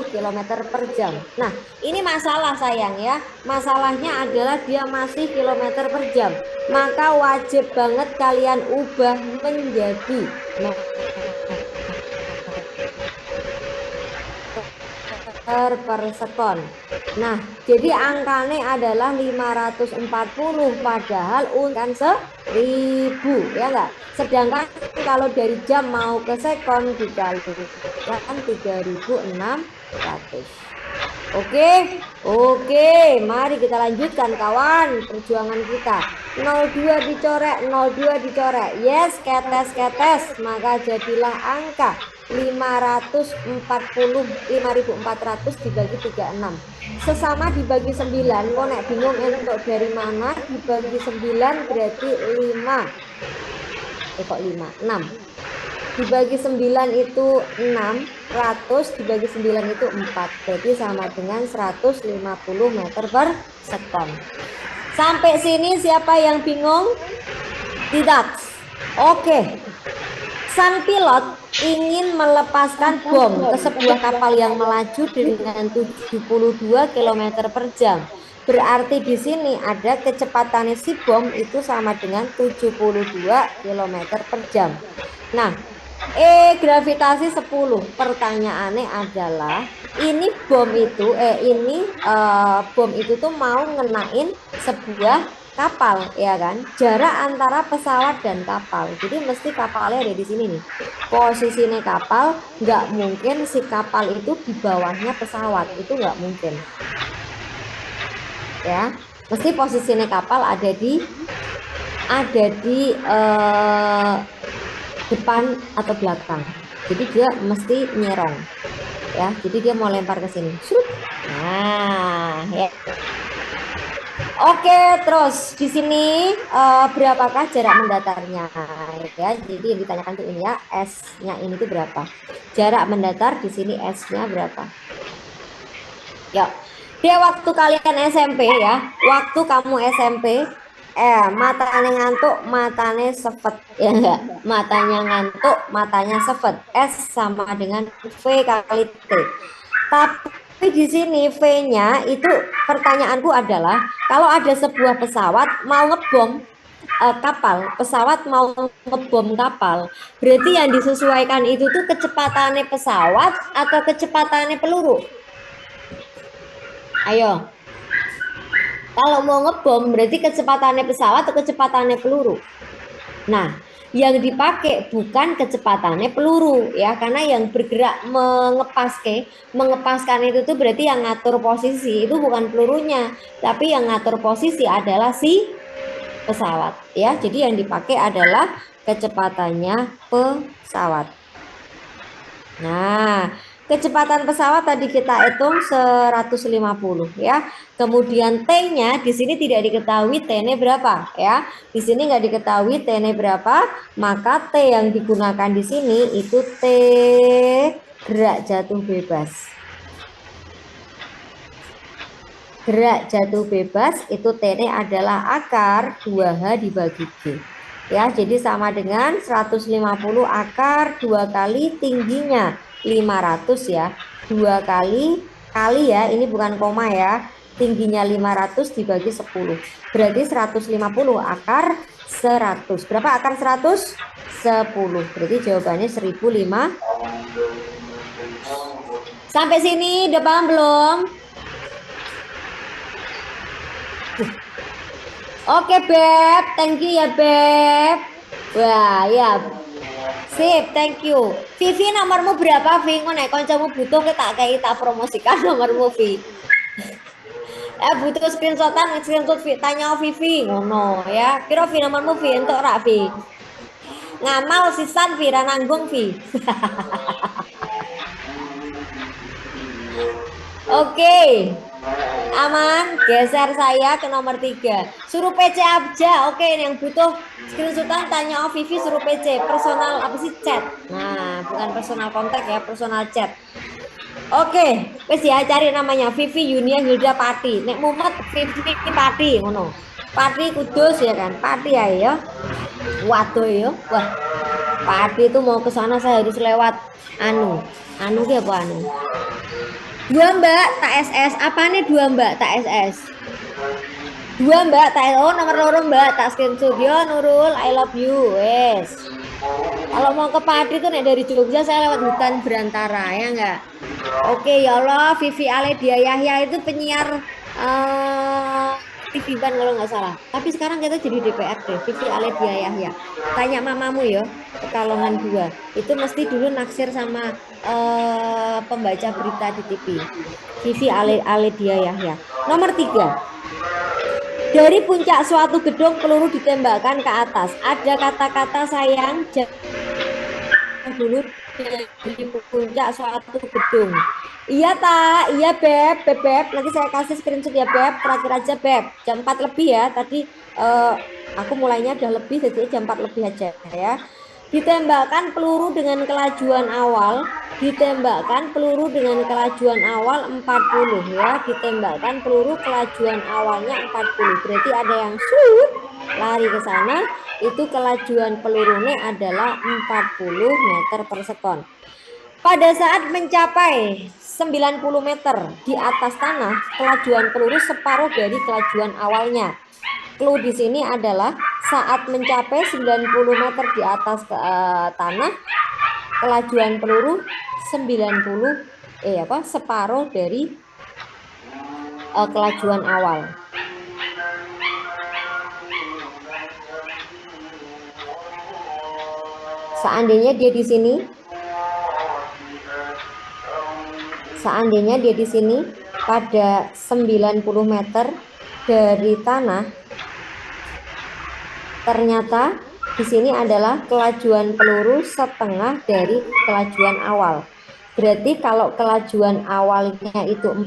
km per jam. Nah, ini masalah sayang ya. Masalahnya adalah dia masih kilometer per jam. Maka wajib banget kalian ubah menjadi per sekon. Nah, jadi angkanya adalah 540 padahal kan 1000 ya enggak? Sedangkan kalau dari jam mau ke sekon dikali kan 3600. Oke, oke, mari kita lanjutkan kawan perjuangan kita. 02 dicorek, 02 dicorek. Yes, ketes, maka jadilah angka 540 5400 dibagi 36. Sesama dibagi 9, kok nek bingung untuk dari mana dibagi 9 berarti 5. Kok 5? 6. Dibagi 9 itu 600, dibagi 9 itu 4. Berarti sama dengan 150 meter per sekon. Sampai sini siapa yang bingung? Tidak. Oke. Sang pilot ingin melepaskan bom ke sebuah kapal yang melaju dengan 72 km per jam. Berarti di sini ada kecepatan si bom itu sama dengan 72 km per jam. Nah, gravitasi 10. Pertanyaannya adalah ini bom itu bom itu tuh mau ngenain sebuah kapal ya kan, jarak antara pesawat dan kapal, jadi mesti kapalnya ada di sini nih, posisinya kapal, nggak mungkin si kapal itu di bawahnya pesawat, itu nggak mungkin ya, mesti posisinya kapal ada di depan atau belakang, jadi dia mesti nyerong ya, jadi dia mau lempar ke sini. Nah ya. Oke, terus di sini berapakah jarak mendatarnya ya? Jadi yang ditanyakan tuh ini ya, S-nya ini tuh berapa? Jarak mendatar di sini S-nya berapa? Yuk. Dia waktu kalian SMP ya, waktu kamu SMP, matanya ngantuk, matanya sepet, ya enggak? Matanya ngantuk, matanya sepet. S sama dengan V kali T. Tapi di sini V-nya itu pertanyaanku adalah kalau ada sebuah pesawat mau ngebom kapal, pesawat mau ngebom kapal, berarti yang disesuaikan itu tuh kecepatannya pesawat atau kecepatannya peluru? Ayo. Kalau mau ngebom berarti kecepatannya pesawat atau kecepatannya peluru? Nah, yang dipakai bukan kecepatannya peluru ya, karena yang bergerak mengepaskan itu tuh berarti yang ngatur posisi itu bukan pelurunya, tapi yang ngatur posisi adalah si pesawat ya. Jadi yang dipakai adalah kecepatannya pesawat. Nah, kecepatan pesawat tadi kita hitung 150 ya. Kemudian T-nya di sini tidak diketahui T-nya berapa ya. Di sini nggak diketahui T-nya berapa, maka T yang digunakan di sini itu T gerak jatuh bebas. Gerak jatuh bebas itu T-nya adalah akar 2H dibagi G. Ya, jadi sama dengan 150 akar 2 kali tingginya 500 ya. 2 kali ya, ini bukan koma ya. Tingginya 500 dibagi 10. Berarti 150 akar 100. Berapa akar 100? 10. Berarti jawabannya 1005. Sampai sini udah paham belum? Oke Beb, thank you ya Beb. Wah ya, sip, thank you. Vivi nomormu berapa Vi? Ngono kancamu butuh tak kayak tak promosikan nomormu Vi. Butuh screenshotan, screenshot Vi, tanya Vivi ngono ya. Kira Vi nomormu Vi entuk rak Vi. Ngamal sisan Vira nanggung Vi. Oke, aman. Geser saya ke nomor 3. Suruh PC aja. Oke, yang butuh screenshotan tanya Vivi suruh PC. Personal apa sih chat? Nah, bukan personal kontak ya, personal chat. Oke, wes ya cari namanya Vivi Yunia Hilda Pati. Nek mumet Vivi Pati ngono. Pati Kudus ya kan? Pati ya. Waduh ya. Wah, Pati itu mau ke sana saya harus lewat anu ki apa anu? Dua Mbak, tak SS. Apa nih dua Mbak, tak SS? Dua Mbak, tak oh nomor loro Mbak, tak screenshot. Yo Nurul, I love you. Wes. Kalau mau ke Pati tuh nek dari Jogja saya lewat hutan berantara ya enggak? Oke ya Allah, Vivi Aledia Yahya itu penyiar TV Ban kalau nggak salah. Tapi sekarang kita jadi DPRD, Vivi Aledia Yahya. Tanya mamamu ya, Pekalongan 2. Itu mesti dulu naksir sama pembaca berita di TV. Vivi Aledia Yahya. Nomor 3. Dari puncak suatu gedung peluru ditembakkan ke atas. Ada kata-kata sayang dulu dari puncak suatu gedung. Iya tak, iya beb. Nanti saya kasih screenshot ya beb. Terakhir aja beb. Jam 4 lebih ya. Tadi aku mulainya udah lebih, jadi jam 4 lebih aja ya. Ditembakkan peluru dengan kelajuan awal. Ditembakkan peluru dengan kelajuan awal 40 ya. Ditembakkan peluru kelajuan awalnya 40. Berarti ada yang lari ke sana. Itu kelajuan pelurunya adalah 40 meter per sekon. Pada saat mencapai 90 meter di atas tanah, kelajuan peluru separuh dari kelajuan awalnya. Clue di sini adalah saat mencapai 90 meter di atas tanah, kelajuan peluru 90 separuh dari kelajuan awal. Seandainya dia di sini pada 90 meter dari tanah, ternyata di sini adalah kelajuan peluru setengah dari kelajuan awal. Berarti kalau kelajuan awalnya itu 40,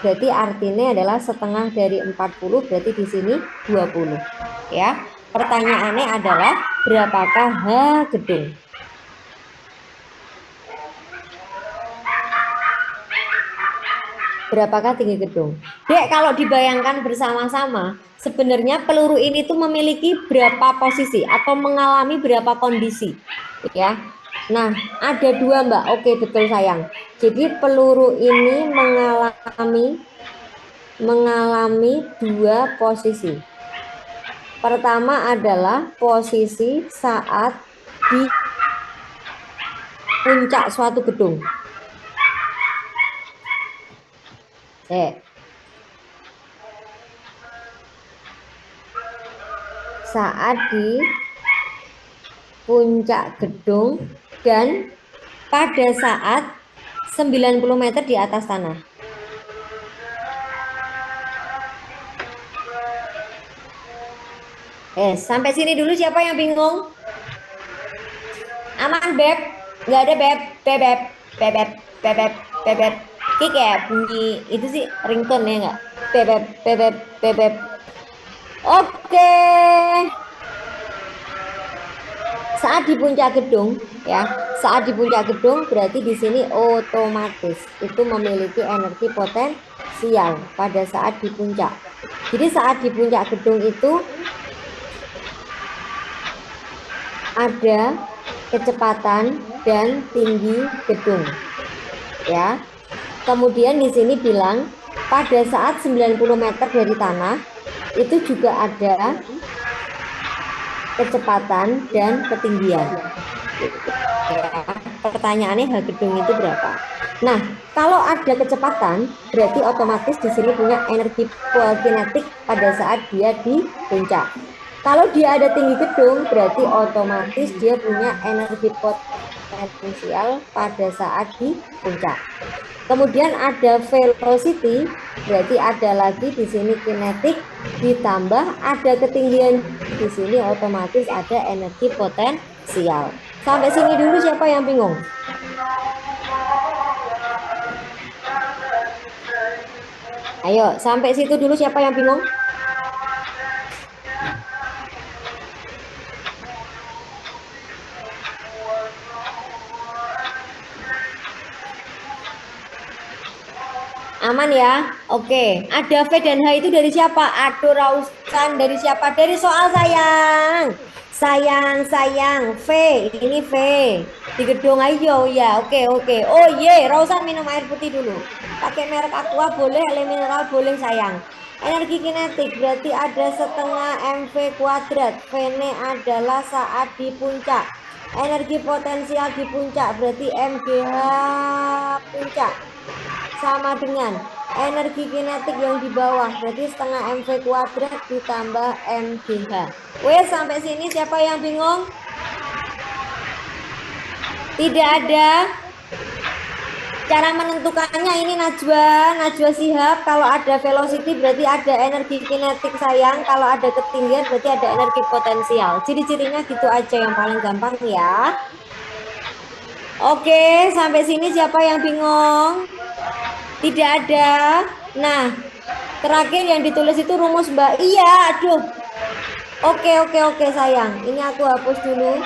berarti artinya adalah setengah dari 40, berarti di sini 20. Ya. Pertanyaannya adalah berapakah H gedung? Berapakah tinggi gedung? Dek, kalau dibayangkan bersama-sama, sebenarnya peluru ini tuh memiliki berapa posisi atau mengalami berapa kondisi, ya. Nah, ada dua, Mbak. Oke, betul sayang. Jadi peluru ini mengalami dua posisi. Pertama adalah posisi saat di puncak suatu gedung. Saat di puncak gedung dan pada saat 90 meter di atas tanah. Sampai sini dulu siapa yang bingung? Aman beb? Nggak ada beb, bebeb. Ini kayak bunyi itu sih ringtone ya nggak? Bebeb. Oke. Saat di puncak gedung ya, saat di puncak gedung berarti di sini otomatis itu memiliki energi potensial pada saat di puncak. Jadi saat di puncak gedung itu ada kecepatan dan tinggi gedung. Ya. Kemudian di sini bilang pada saat 90 meter dari tanah itu juga ada kecepatan dan ketinggian. Ya. Pertanyaannya H gedung itu berapa? Nah, kalau ada kecepatan berarti otomatis di sini punya energi kinetik pada saat dia di puncak. Kalau dia ada tinggi gedung, berarti otomatis dia punya energi potensial pada saat di puncak. Kemudian ada velocity, berarti ada lagi di sini kinetik, ditambah ada ketinggian di sini otomatis ada energi potensial. Sampai sini dulu siapa yang bingung? Ayo, sampai situ dulu siapa yang bingung? Aman ya? Oke. Ada V dan H itu dari siapa? Aduh, Rausan dari siapa? Dari soal sayang. Sayang. V. Ini V. Di gedung ayo ya. Oke. Oh ye, Rausan minum air putih dulu. Pakai merek Aqua boleh, air mineral boleh sayang. Energi kinetik berarti ada setengah mv kuadrat. V-nya adalah saat di puncak. Energi potensial di puncak berarti MGH puncak sama dengan energi kinetik yang di bawah berarti setengah mv kuadrat ditambah mgh. Wes sampai sini siapa yang bingung? Tidak ada. Cara menentukannya ini Najwa Shihab. Kalau ada velocity berarti ada energi kinetik sayang. Kalau ada ketinggian berarti ada energi potensial. Ciri-cirinya gitu aja yang paling gampang ya. Oke, sampai sini siapa yang bingung? Tidak ada. Nah, terakhir yang ditulis itu rumus Mbak. Iya, aduh. Oke sayang. Ini aku hapus dulu.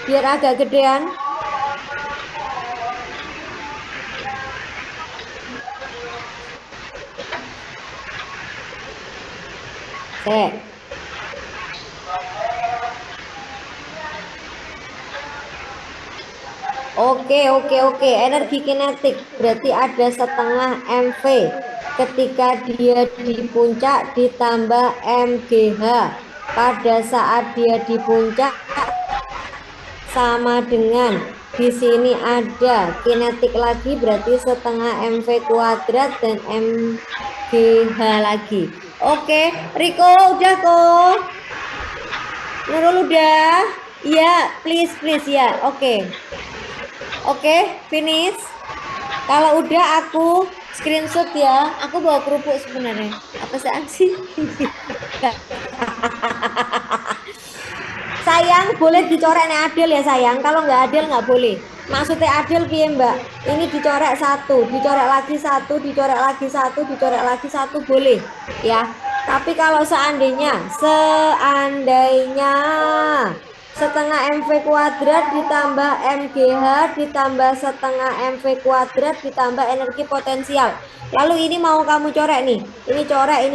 Biar agak gedean. Oke. Energi kinetik berarti ada setengah mv ketika dia di puncak ditambah mgh pada saat dia di puncak sama dengan di sini ada kinetik lagi berarti setengah mv kuadrat dan mgh lagi. Oke, Riko udah kok. Nurul udah? Iya, please ya. Oke, finish. Kalau udah aku screenshot ya. Aku bawa kerupuk sebenarnya. Apa sih? Sayang, boleh dicorek nih adil ya sayang. Kalau nggak adil nggak boleh. Maksudnya adil piye mbak? Ini dicorek satu, dicorek lagi satu, dicorek lagi satu, dicorek lagi satu boleh ya. Tapi kalau seandainya setengah mv kuadrat ditambah mgh ditambah setengah mv kuadrat ditambah energi potensial. Lalu ini mau kamu corek nih. Ini corek,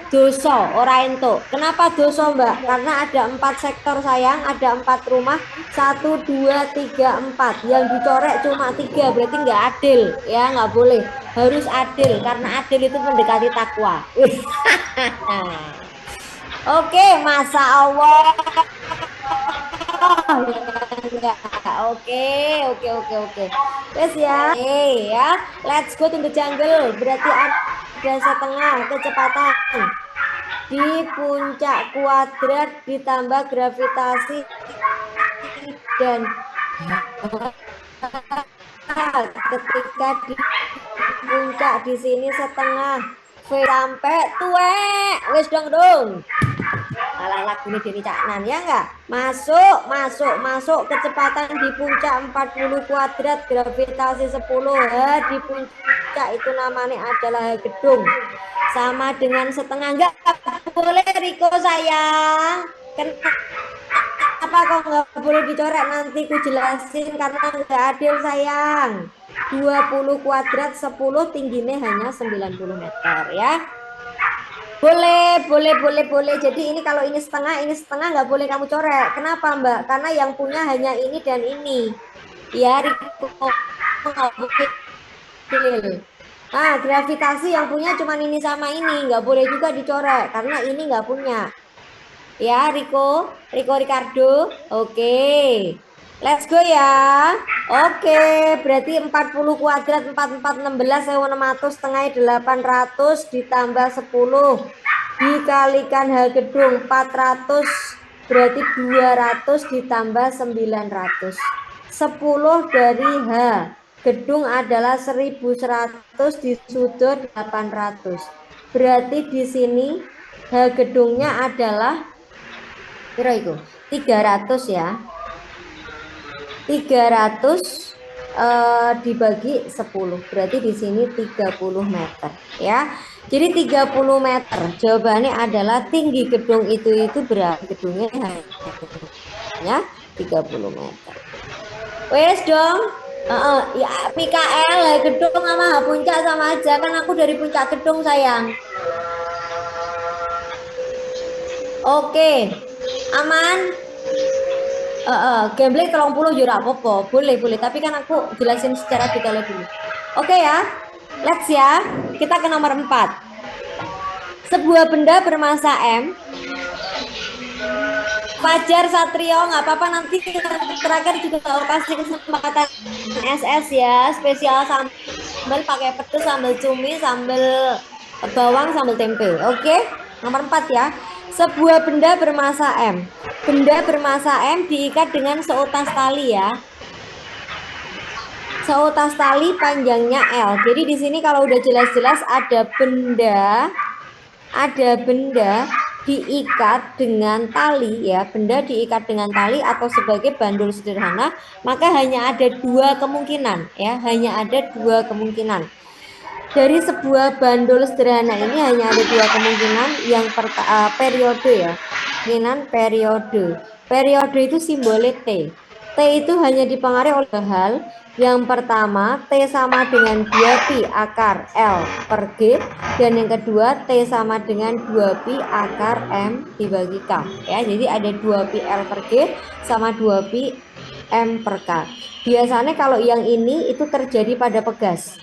doso ora ento. Kenapa doso mbak? Karena ada 4 sektor sayang, ada 4 rumah. 1, 2, 3, 4. Yang dicorek cuma 3, berarti nggak adil. Ya nggak boleh. Harus adil, karena adil itu mendekati takwa. Oke, masa Allah. Oke. Terus ya. Let's go to the jungle. Berarti ada setengah kecepatan di puncak kuadrat ditambah gravitasi dan ketika di puncak di sini setengah V sampai tuwek. Wes dong. Alah lagu ini Deni Caknan ya enggak? Masuk kecepatan di puncak 40 kuadrat gravitasi 10 di puncak itu namanya adalah gedung sama dengan setengah. Enggak boleh Riko sayang. Kenapa kok enggak boleh dicoret? Nanti ku jelasin karena enggak adil sayang. 20 kuadrat 10 tingginya hanya 90 meter ya. Boleh. Jadi ini kalau ini setengah nggak boleh kamu coret. Kenapa mbak? Karena yang punya hanya ini dan ini. Ya, Riko. Nah, gravitasi yang punya cuma ini sama ini. Nggak boleh juga dicoret. Karena ini nggak punya. Ya, Riko Ricardo. Oke. Let's go ya. Oke, berarti 40 kuadrat 4416 1600 setengah 800 ditambah 10 dikalikan H gedung 400 berarti 200 ditambah 900. 10 dari H gedung adalah 1100 disudut 800. Berarti di sini H gedungnya adalah Piro iku? 300 ya. 300 dibagi 10. Berarti di sini 30 meter ya. Jadi 30 meter. Jawabannya adalah tinggi gedung itu berapa? Gedungnya hanya 30 meter. Wes dong. Ya PKL gedung sama puncak sama aja kan aku dari puncak gedung sayang. Oke. Aman. Gambling 30 jura apa-apa. Boleh, tapi kan aku jelasin secara detail dulu. Oke ya. Let's ya. Kita ke nomor 4. Sebuah benda bermasa M. Fajar Satrio, nggak apa-apa nanti terakhir juga kasih kesempatan SS ya, spesial sambal pakai pedes, sambal cumi, sambal bawang, sambal tempe. Oke, nomor 4 ya. Sebuah benda bermasa M. Benda bermasa M diikat dengan seutas tali ya. Seutas tali panjangnya L. Jadi di sini kalau udah jelas-jelas ada benda diikat dengan tali ya, benda diikat dengan tali atau sebagai bandul sederhana, maka hanya ada dua kemungkinan ya, hanya ada dua kemungkinan. Dari sebuah bandul sederhana ini hanya ada dua kemungkinan. Yang periode ya, kemungkinan periode. Periode itu simbolnya T. T itu hanya dipengaruhi oleh hal. Yang pertama, T sama dengan 2pi akar L per G. Dan yang kedua, T sama dengan 2pi akar M dibagi K. Ya, jadi ada 2pi L per G sama 2pi M per K. Biasanya kalau yang ini itu terjadi pada pegas.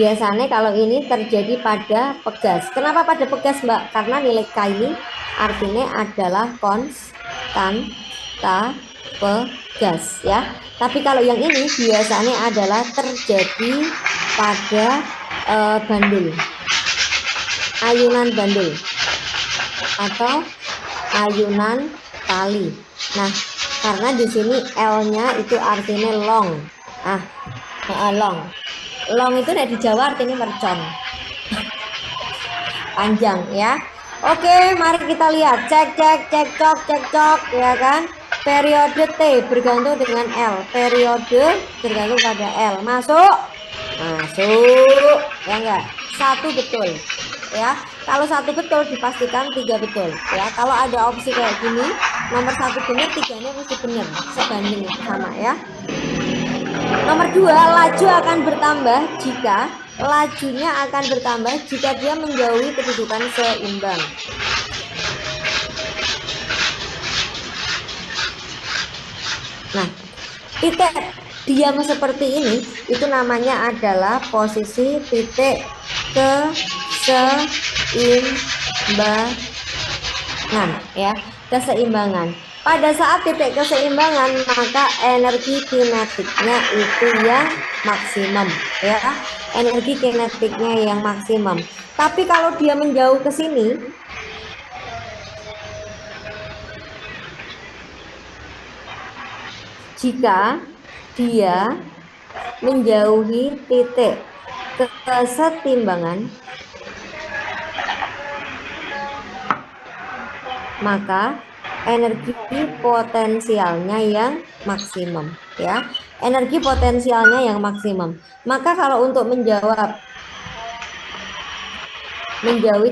Biasanya kalau ini terjadi pada pegas. Kenapa pada pegas, Mbak? Karena nilai K ini artinya adalah konstanta pegas ya. Tapi kalau yang ini biasanya adalah terjadi pada bandul, ayunan bandul atau ayunan tali. Nah, karena di sini L-nya itu artinya long. Long. Long itu di Jawa artinya mercon. Panjang ya. Oke, mari kita lihat. Cek ya kan. Periode T bergantung dengan L. Periode bergantung pada L. Masuk ya enggak? 1 betul ya. Kalau 1 betul dipastikan 3 betul ya. Kalau ada opsi kayak gini, nomor 1 benar, 3-nya mesti benar, sebanding sama ya. Nomor 2, laju akan bertambah jika lajunya akan bertambah jika dia menjauhi kedudukan seimbang. Nah, titik diam seperti ini itu namanya adalah posisi titik keseimbangan ya, keseimbangan. Pada saat titik keseimbangan maka energi kinetiknya itu yang maksimum ya, energi kinetiknya yang maksimum. Tapi kalau dia menjauh ke sini, jika dia menjauhi titik kesetimbangan, maka energi potensialnya yang maksimum ya, energi potensialnya yang maksimum. Maka kalau untuk menjauhi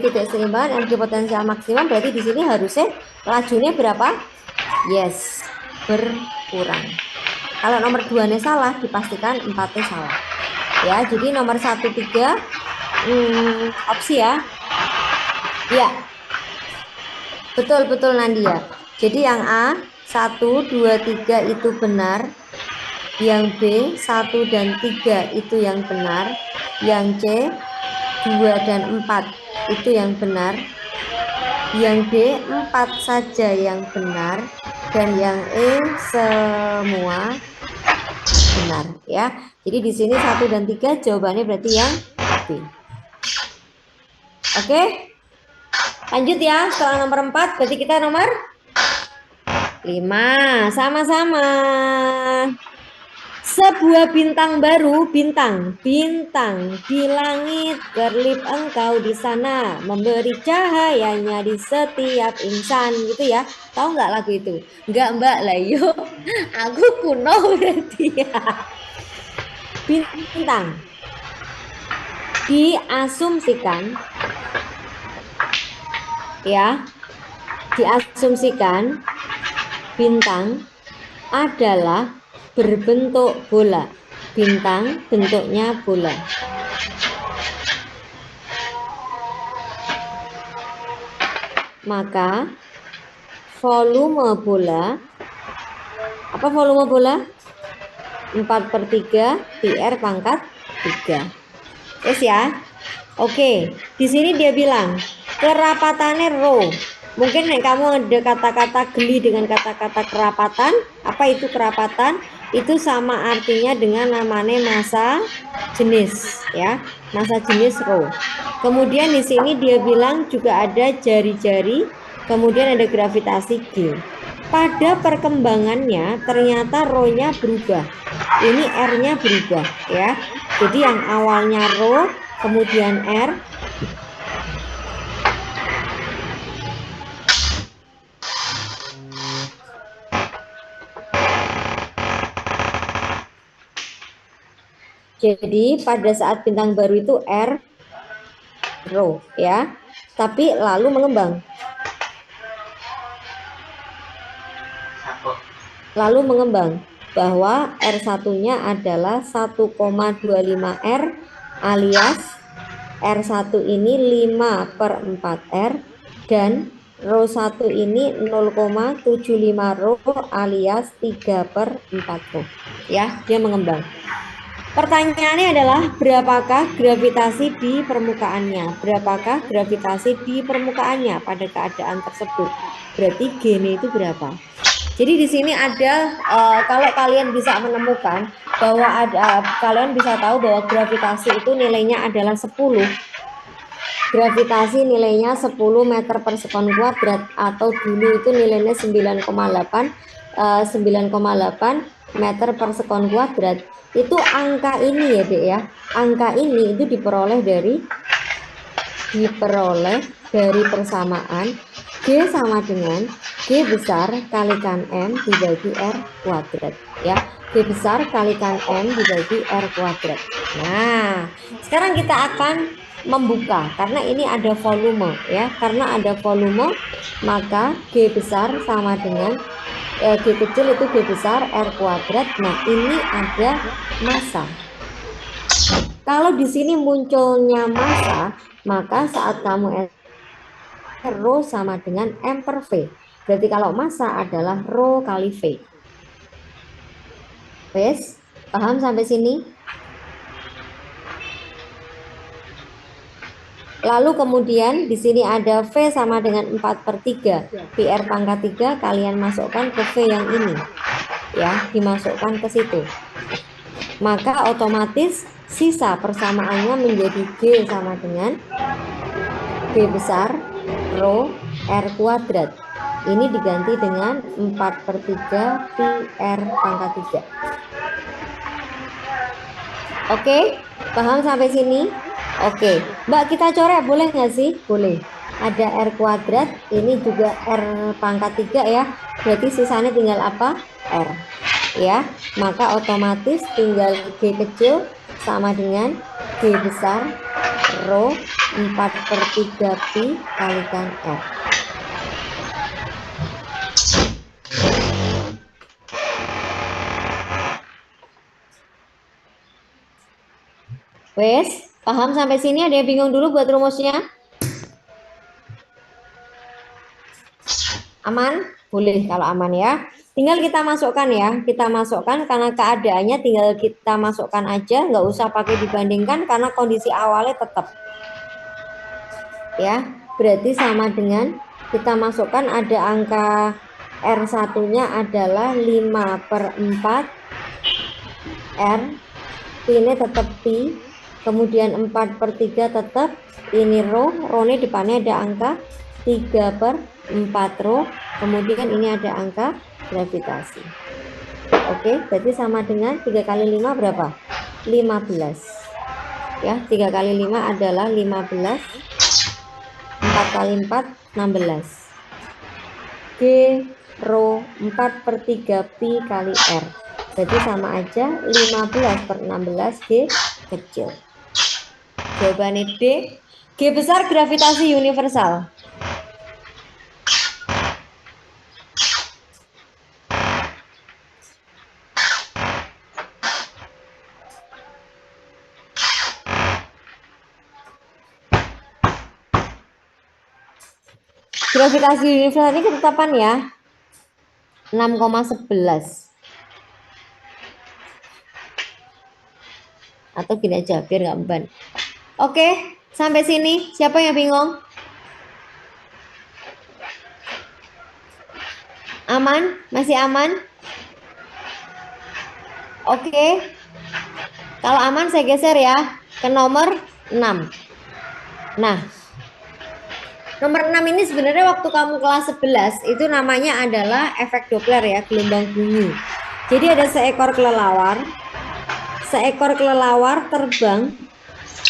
titik keseimbangan energi potensial maksimum, berarti di sini harusnya lajunya berapa? Yes, berkurang. Kalau nomor 2-nya salah, dipastikan 4-nya salah ya. Jadi nomor 1, 3 opsi ya. Ya, betul Nandia. Jadi yang A 1, 2, 3 itu benar. Yang B 1 dan 3 itu yang benar. Yang C 2 dan 4 itu yang benar. Yang D 4 saja yang benar. Dan yang E semua benar ya. Jadi di sini 1 dan 3 jawabannya berarti yang B. Oke. Lanjut ya, setelah nomor 4 berarti kita nomor 5. Sama-sama. Sebuah bintang baru, bintang di langit, kerlip engkau di sana, memberi cahayanya di setiap insan, gitu ya. Tahu nggak lagu itu? Nggak Mbak lah, yuk. Aku kuno berarti ya. Bintang diasumsikan, ya, diasumsikan bintang adalah berbentuk bola. Bintang bentuknya bola. Maka volume bola, apa volume bola? 4/3 PR pangkat 3. Terus ya. Oke, di sini dia bilang kerapatannya rho. Mungkin kamu ada kata-kata geli dengan kata-kata kerapatan. Apa itu kerapatan? Itu sama artinya dengan namanya massa jenis, ya. Massa jenis rho. Kemudian di sini dia bilang juga ada jari-jari, kemudian ada gravitasi G. Pada perkembangannya ternyata rho-nya berubah. Ini R-nya berubah, ya. Jadi yang awalnya rho kemudian R, jadi pada saat bintang baru itu R rho, ya, tapi lalu mengembang, bahwa R1-nya adalah 1,25 R alias R1 ini 5/4 R dan rho 1 ini 0,75 rho alias 3/4 rho, ya, dia mengembang. Pertanyaannya adalah berapakah gravitasi di permukaannya? Berapakah gravitasi di permukaannya pada keadaan tersebut? Berarti G-nya itu berapa? Jadi di sini ada kalau kalian bisa menemukan bahwa kalian bisa tahu bahwa gravitasi itu nilainya adalah 10. Gravitasi nilainya 10 meter per sekon kuadrat atau dulu itu nilainya 9,8 meter per sekon kuadrat. Itu angka ini ya Dek ya. Angka ini itu diperoleh dari persamaan G sama dengan G besar kalikan M dibagi R kuadrat, ya. G besar kalikan M dibagi R kuadrat. Nah, sekarang kita akan membuka karena ini ada volume, ya. Karena ada volume maka G besar sama dengan G kecil itu G besar R kuadrat. Nah, ini ada massa. Kalau di sini munculnya massa, maka saat kamu rho sama dengan M per V. Berarti kalau massa adalah rho kali V. Wes, paham sampai sini? Lalu kemudian di sini ada V sama dengan 4/3. PR pangkat 3 kalian masukkan ke V yang ini. Ya, dimasukkan ke situ. Maka otomatis sisa persamaannya menjadi G sama dengan G besar rho R kuadrat. Ini diganti dengan 4/3 PR pangkat 3. Oke, paham sampai sini? Oke, Mbak kita coret boleh nggak sih? Boleh. Ada R kuadrat, ini juga R pangkat 3 ya. Berarti sisanya tinggal apa? R. Ya, maka otomatis tinggal G kecil sama dengan G besar rho 4/3 pi kalikan R. Wes, paham sampai sini? Ada yang bingung dulu buat rumusnya? Aman? Boleh kalau aman ya. Tinggal kita masukkan ya. Kita masukkan karena keadaannya tinggal kita masukkan aja. Nggak usah pakai dibandingkan karena kondisi awalnya tetap. Ya, berarti sama dengan kita masukkan ada angka R1-nya adalah 5/4 R. Ini tetap pi. Kemudian 4/3 tetap ini rho. Rho-nya depannya ada angka 3/4 rho. Kemudian ini ada angka gravitasi. Oke, berarti sama dengan 3 kali 5 berapa? 15. Ya, 3 kali 5 adalah 15. 4 kali 4, 16. G rho 4 per 3 pi kali R. Jadi sama aja 15 per 16 G kecil. Jawabannya D. G besar gravitasi universal. Gravitasi universal ini ketetapan ya. 6,11. Atau gini aja biar nggak beban. Oke, sampai sini siapa yang bingung? Aman? Masih aman? Oke. Kalau aman saya geser ya ke nomor 6. Nah, nomor 6 ini sebenarnya waktu kamu kelas 11 itu namanya adalah efek Doppler ya, gelombang bunyi. Jadi ada seekor kelelawar. Seekor kelelawar terbang.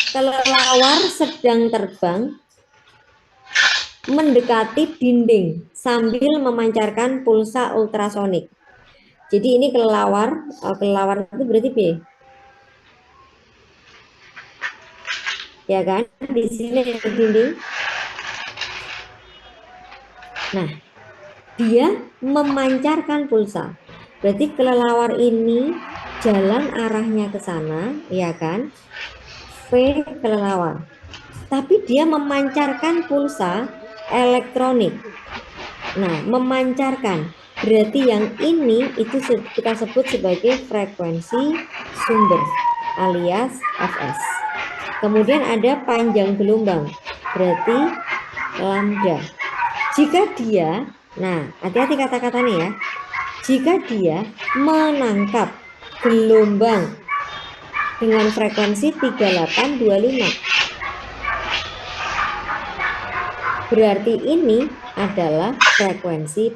Kelelawar sedang terbang mendekati dinding sambil memancarkan pulsa ultrasonik. Jadi ini kelelawar itu berarti B. Ya kan? Di sini ada dinding. Nah, dia memancarkan pulsa. Berarti kelelawar ini jalan arahnya ke sana, ya kan? V kelelawar. Tapi dia memancarkan pulsa elektronik. Nah, memancarkan berarti yang ini itu kita sebut sebagai frekuensi sumber alias Fs. Kemudian ada panjang gelombang, berarti lambda. Jika dia, nah hati-hati kata-katanya ya, jika dia menangkap gelombang dengan frekuensi 3825, berarti ini adalah frekuensi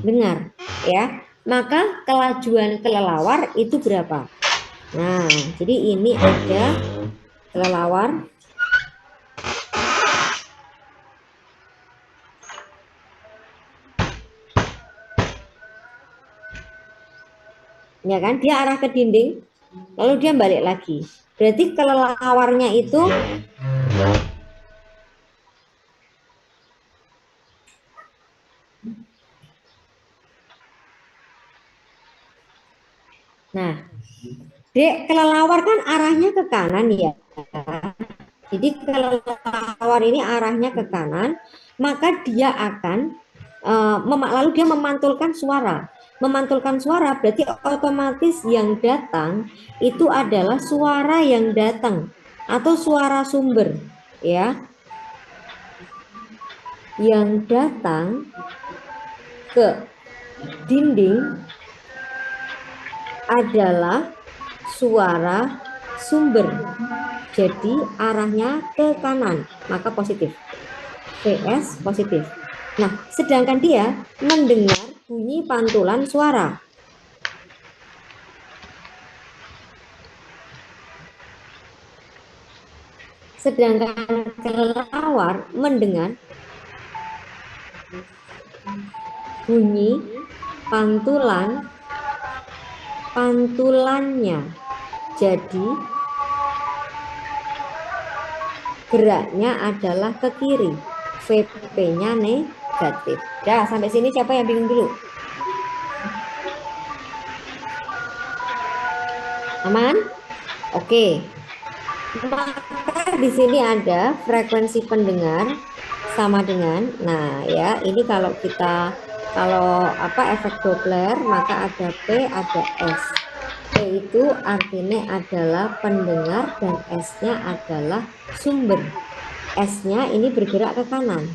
pendengar ya. Maka kelajuan kelelawar itu berapa? Nah, jadi ini ada kelelawar. Ya kan, dia arah ke dinding, lalu dia balik lagi. Berarti kelelawarnya itu nah, Dek, kelelawar kan arahnya ke kanan ya. Jadi kelelawar ini arahnya ke kanan, maka dia akan lalu dia memantulkan suara. Memantulkan suara berarti otomatis yang datang itu adalah suara yang datang atau suara sumber ya. Yang datang ke dinding adalah suara sumber. Jadi arahnya ke kanan, maka positif. Vs positif. Nah, sedangkan dia mendengar bunyi pantulan suara. Sedangkan kelelawar mendengar bunyi pantulannya. Jadi geraknya adalah ke kiri. VP-nya negatif. Dah, sampai sini siapa yang bingung dulu? Aman? Oke. Maka di sini ada frekuensi pendengar sama dengan, nah ya, ini kalau efek Doppler maka ada P, ada S. P itu artinya adalah pendengar dan S-nya adalah sumber. S-nya ini bergerak ke kanan.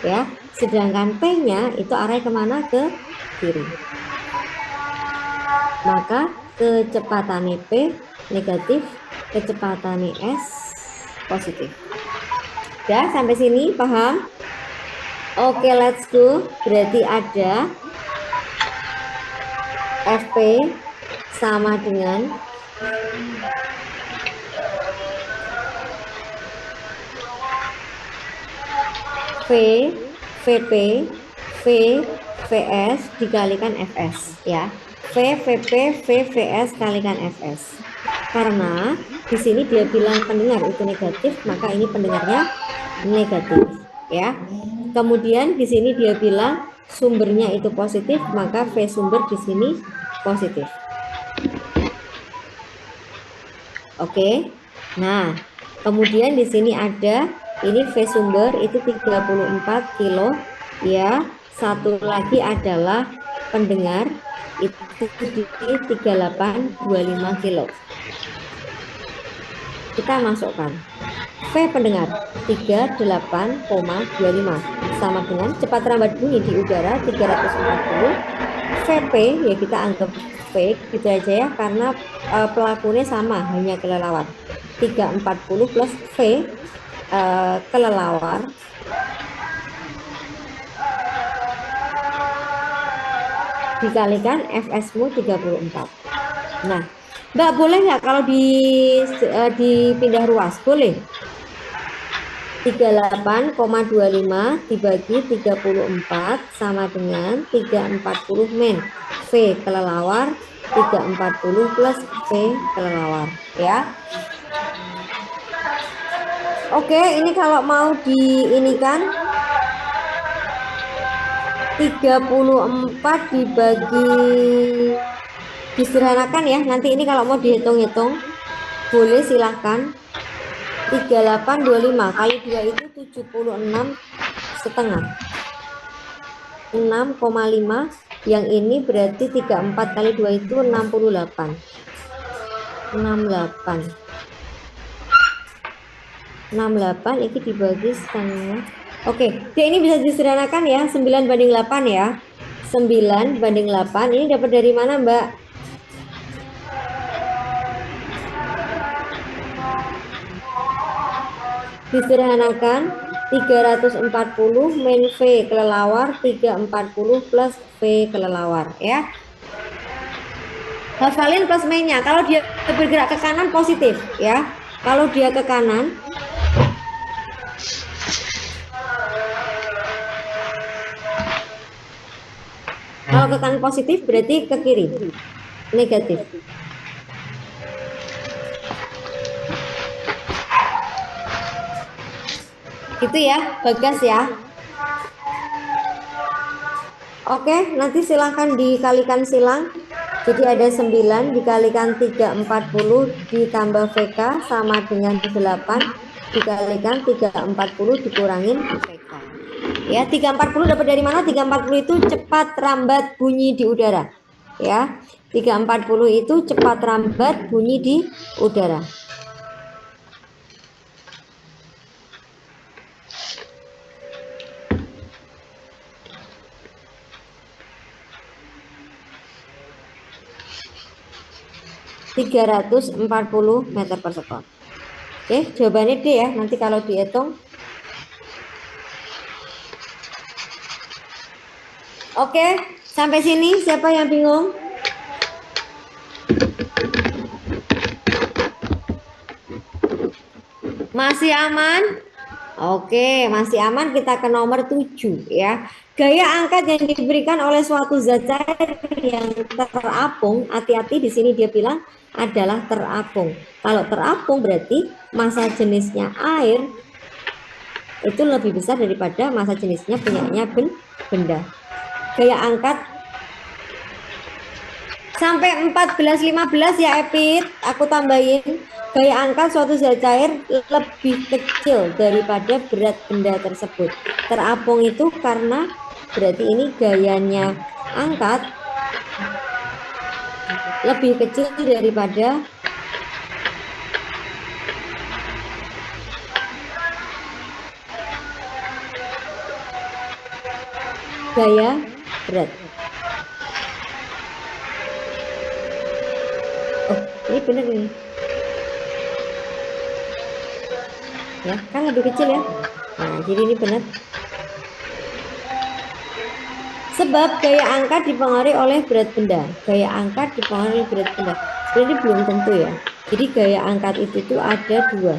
Ya, sedangkan P-nya itu arahnya kemana? Ke kiri. Maka kecepatannya P negatif, kecepatannya S positif. Ya, sampai sini paham? Oke, let's go. Berarti ada Fp sama dengan V, Vp, V, Vs dikalikan Fs ya. V, Vp, V, Vs kalikan Fs. Karena di sini dia bilang pendengar itu negatif, maka ini pendengarnya negatif ya. Kemudian di sini dia bilang sumbernya itu positif, maka V sumber di sini positif. Oke. Nah, kemudian di sini ada ini V sumber itu 34 kilo ya. Satu lagi adalah pendengar itu di 3825 kilo. Kita masukkan V pendengar 38,25 sama dengan cepat rambat bunyi di udara 340. VP ya kita anggap V gitu aja ya, karena pelakunya sama, hanya kelelawar. 340 plus V kelelawar dikalikan Fs-mu 34. Nah, Mbak boleh nggak kalau dipindah ruas? Boleh. 38,25 dibagi 34 sama dengan 340 min. V kelelawar 340 plus V kelelawar ya. Oke, ini kalau mau diinikan 34 dibagi disederhanakan ya. Nanti ini kalau mau dihitung-hitung boleh silahkan. 3825 kali 2 itu 76 setengah. 6,5 yang ini berarti 34 kali 2 itu 68. 68 ini dibagi setengah. Oke, ini bisa disederhanakan ya, 9 banding 8 ya. 9 banding 8 ini dapat dari mana, Mbak? Disederhanakan 340 min V kelelawar 340 plus V kelelawar ya. Hafalin plus minnya. Kalau dia bergerak ke kanan positif ya. Kalau dia ke kanan positif berarti ke kiri negatif. Gitu ya, Bagas ya. Oke, nanti silahkan dikalikan silang. Jadi ada 9 dikalikan 340 ditambah VK sama dengan 8 dikalikan 340 dikurangin VK. Ya, 340 dapat dari mana? 340 itu cepat rambat bunyi di udara. Ya, 340 itu cepat rambat bunyi di udara. (340 meter per sekon). Oke, jawabannya D ya. Nanti kalau dihitung. Oke, sampai sini siapa yang bingung? Masih aman? Oke, masih aman. Kita ke nomor 7 ya. Gaya angkat yang diberikan oleh suatu zat cair yang terapung, hati-hati di sini dia bilang adalah terapung. Kalau terapung berarti massa jenisnya air itu lebih besar daripada massa jenisnya punyanya benda. Gaya angkat sampai 14-15 ya Epit, aku tambahin. Gaya angkat suatu zat cair lebih kecil daripada berat benda tersebut. Terapung itu karena berarti ini gayanya angkat lebih kecil daripada gaya berat. Oh, ini benar ini. Ya, kan lebih kecil ya. Nah, jadi ini benar. Sebab gaya angkat dipengaruhi oleh berat benda. Gaya angkat dipengaruhi oleh berat benda. Sebenarnya belum tentu ya. Jadi gaya angkat itu tuh ada dua.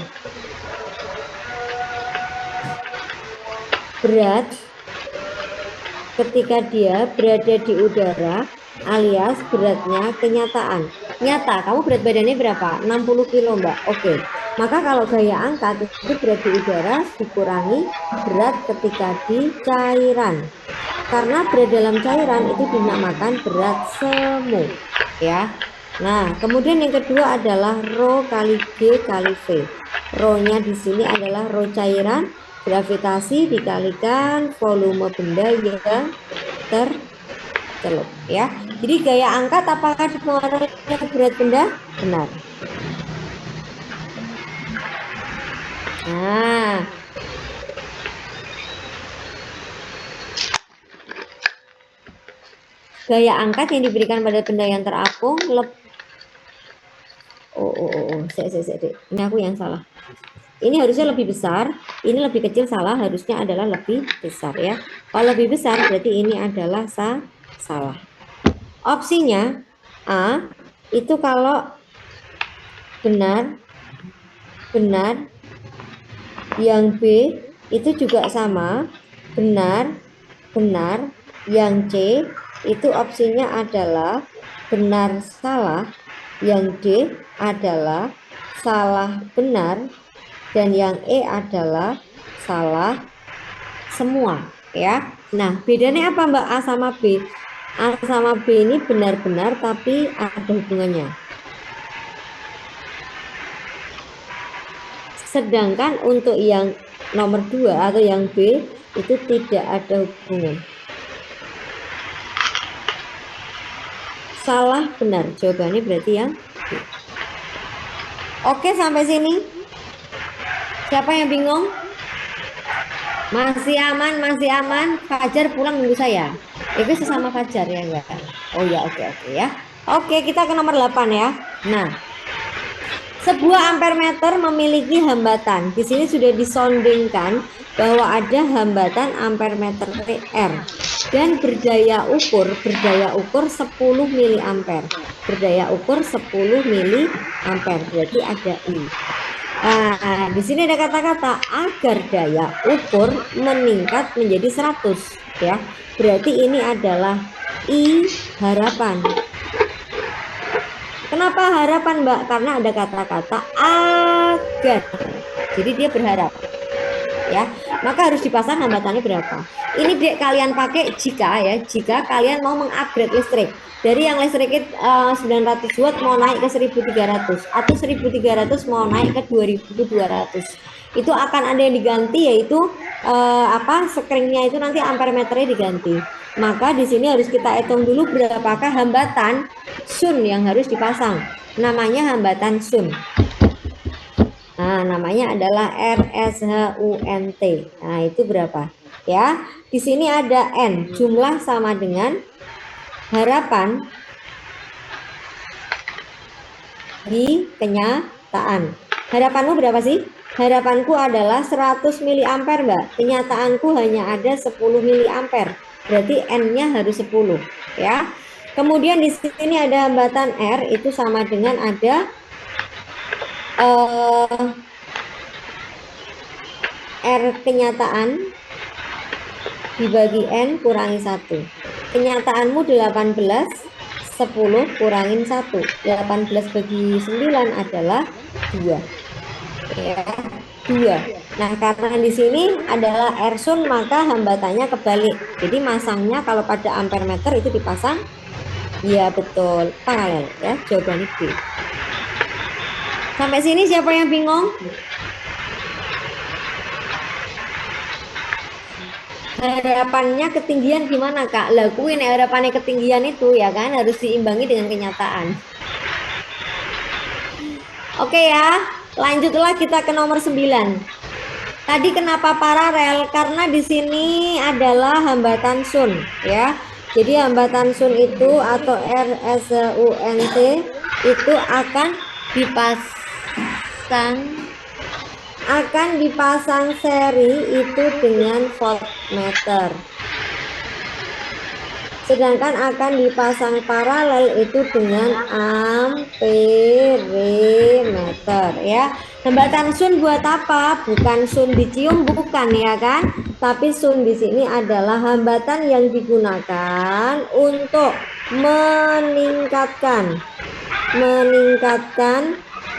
Berat ketika dia berada di udara alias beratnya kenyataan. Nyata, kamu berat badannya berapa? 60 kilo, Mbak. Oke. Maka kalau gaya angkat itu berat di udara dikurangi berat ketika di cairan. Karena berat dalam cairan itu dinamakan berat semu, ya. Nah, kemudian yang kedua adalah rho kali G kali V. Rho-nya di sini adalah rho cairan, gravitasi dikalikan volume benda yang tercelup, ya. Jadi gaya angkat apakah dipengaruhi oleh berat benda? Benar. Nah, gaya angkat yang diberikan pada benda yang terapung ini aku yang salah. Ini harusnya lebih besar, ini lebih kecil, salah, harusnya adalah lebih besar ya. Kalau lebih besar berarti ini adalah salah. Opsinya A itu kalau benar, yang B itu juga sama, benar, yang C itu opsinya adalah benar salah, yang D adalah salah benar, dan yang E adalah salah semua ya. Nah, bedanya apa Mbak A sama B? A sama B ini benar-benar tapi ada hubungannya. Sedangkan untuk yang nomor 2 atau yang B itu tidak ada hubungan. Salah benar, jawabannya berarti yang B. Oke, sampai sini. Siapa yang bingung? Masih aman. Fajar pulang nunggu saya. Itu sesama Fajar ya enggak? Oh ya, oke ya. Oke, kita ke nomor 8 ya. Nah, sebuah ampermeter memiliki hambatan. Di sini sudah disondingkan bahwa ada hambatan ampermeter R dan berdaya ukur 10 miliampere. Berdaya ukur 10 miliampere. Berarti ada I. Nah, di sini ada kata-kata agar daya ukur meningkat menjadi 100 ya. Berarti ini adalah I harapan. Kenapa harapan, Mbak? Karena ada kata-kata agar. Jadi dia berharap. Ya, maka harus dipasang hambatannya berapa. Ini dek kalian pakai jika kalian mau mengupgrade listrik dari yang listriknya 900 watt mau naik ke 1300 atau 1300 mau naik ke 2200. Itu akan ada yang diganti, yaitu screennya itu nanti ampermeternya diganti. Maka di sini harus kita hitung dulu berapakah hambatan sun yang harus dipasang. Namanya hambatan sun. Nah, namanya adalah RSHUNT. Nah, itu berapa? Ya, di sini ada N, jumlah sama dengan harapan di kenyataan. Harapanmu berapa sih? Harapanku adalah 100 miliampere, Mbak. Kenyataanku hanya ada 10 miliampere. Berarti N-nya harus 10, ya. Kemudian di sini ada hambatan R, itu sama dengan ada R kenyataan dibagi N kurangi 1. Kenyataanmu 18, 10 kurangin 1. 18 bagi 9 adalah 2. Ya, 2. Nah, karena di sini adalah R sun, maka hambatannya kebalik. Jadi masangnya kalau pada ampermeter itu dipasang, ya betul, paralel ya. Jawabannya B. Sampai sini siapa yang bingung? Harapannya ketinggian gimana, Kak? Lakuin harapannya ketinggian itu ya kan harus diimbangi dengan kenyataan. Oke ya, lanjutlah kita ke nomor 9. Tadi kenapa paralel? Karena di sini adalah hambatan sun ya. Jadi hambatan sun itu atau RSUNT itu akan dipasang seri itu dengan voltmeter. Sedangkan akan dipasang paralel itu dengan amperimeter ya. Hambatan sun buat apa? Bukan sun dicium, bukan ya kan? Tapi sun di sini adalah hambatan yang digunakan untuk meningkatkan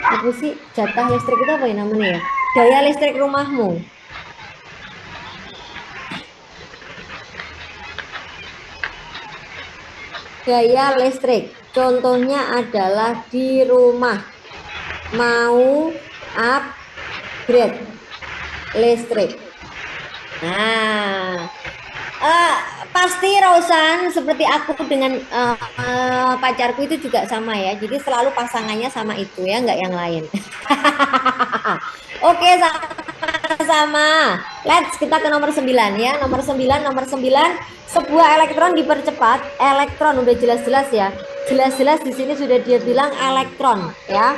apa sih, jatah listrik itu apa ya namanya ya? Daya listrik rumahmu. Daya listrik. Contohnya adalah di rumah mau upgrade listrik. Nah, pasti Rosan seperti aku dengan pacarku itu juga sama ya. Jadi selalu pasangannya sama itu ya, nggak yang lain. Oke, sama-sama. Let's kita ke nomor 9 ya. Nomor 9, sebuah elektron dipercepat. Elektron udah jelas-jelas ya. Jelas-jelas di sini sudah dia bilang elektron ya.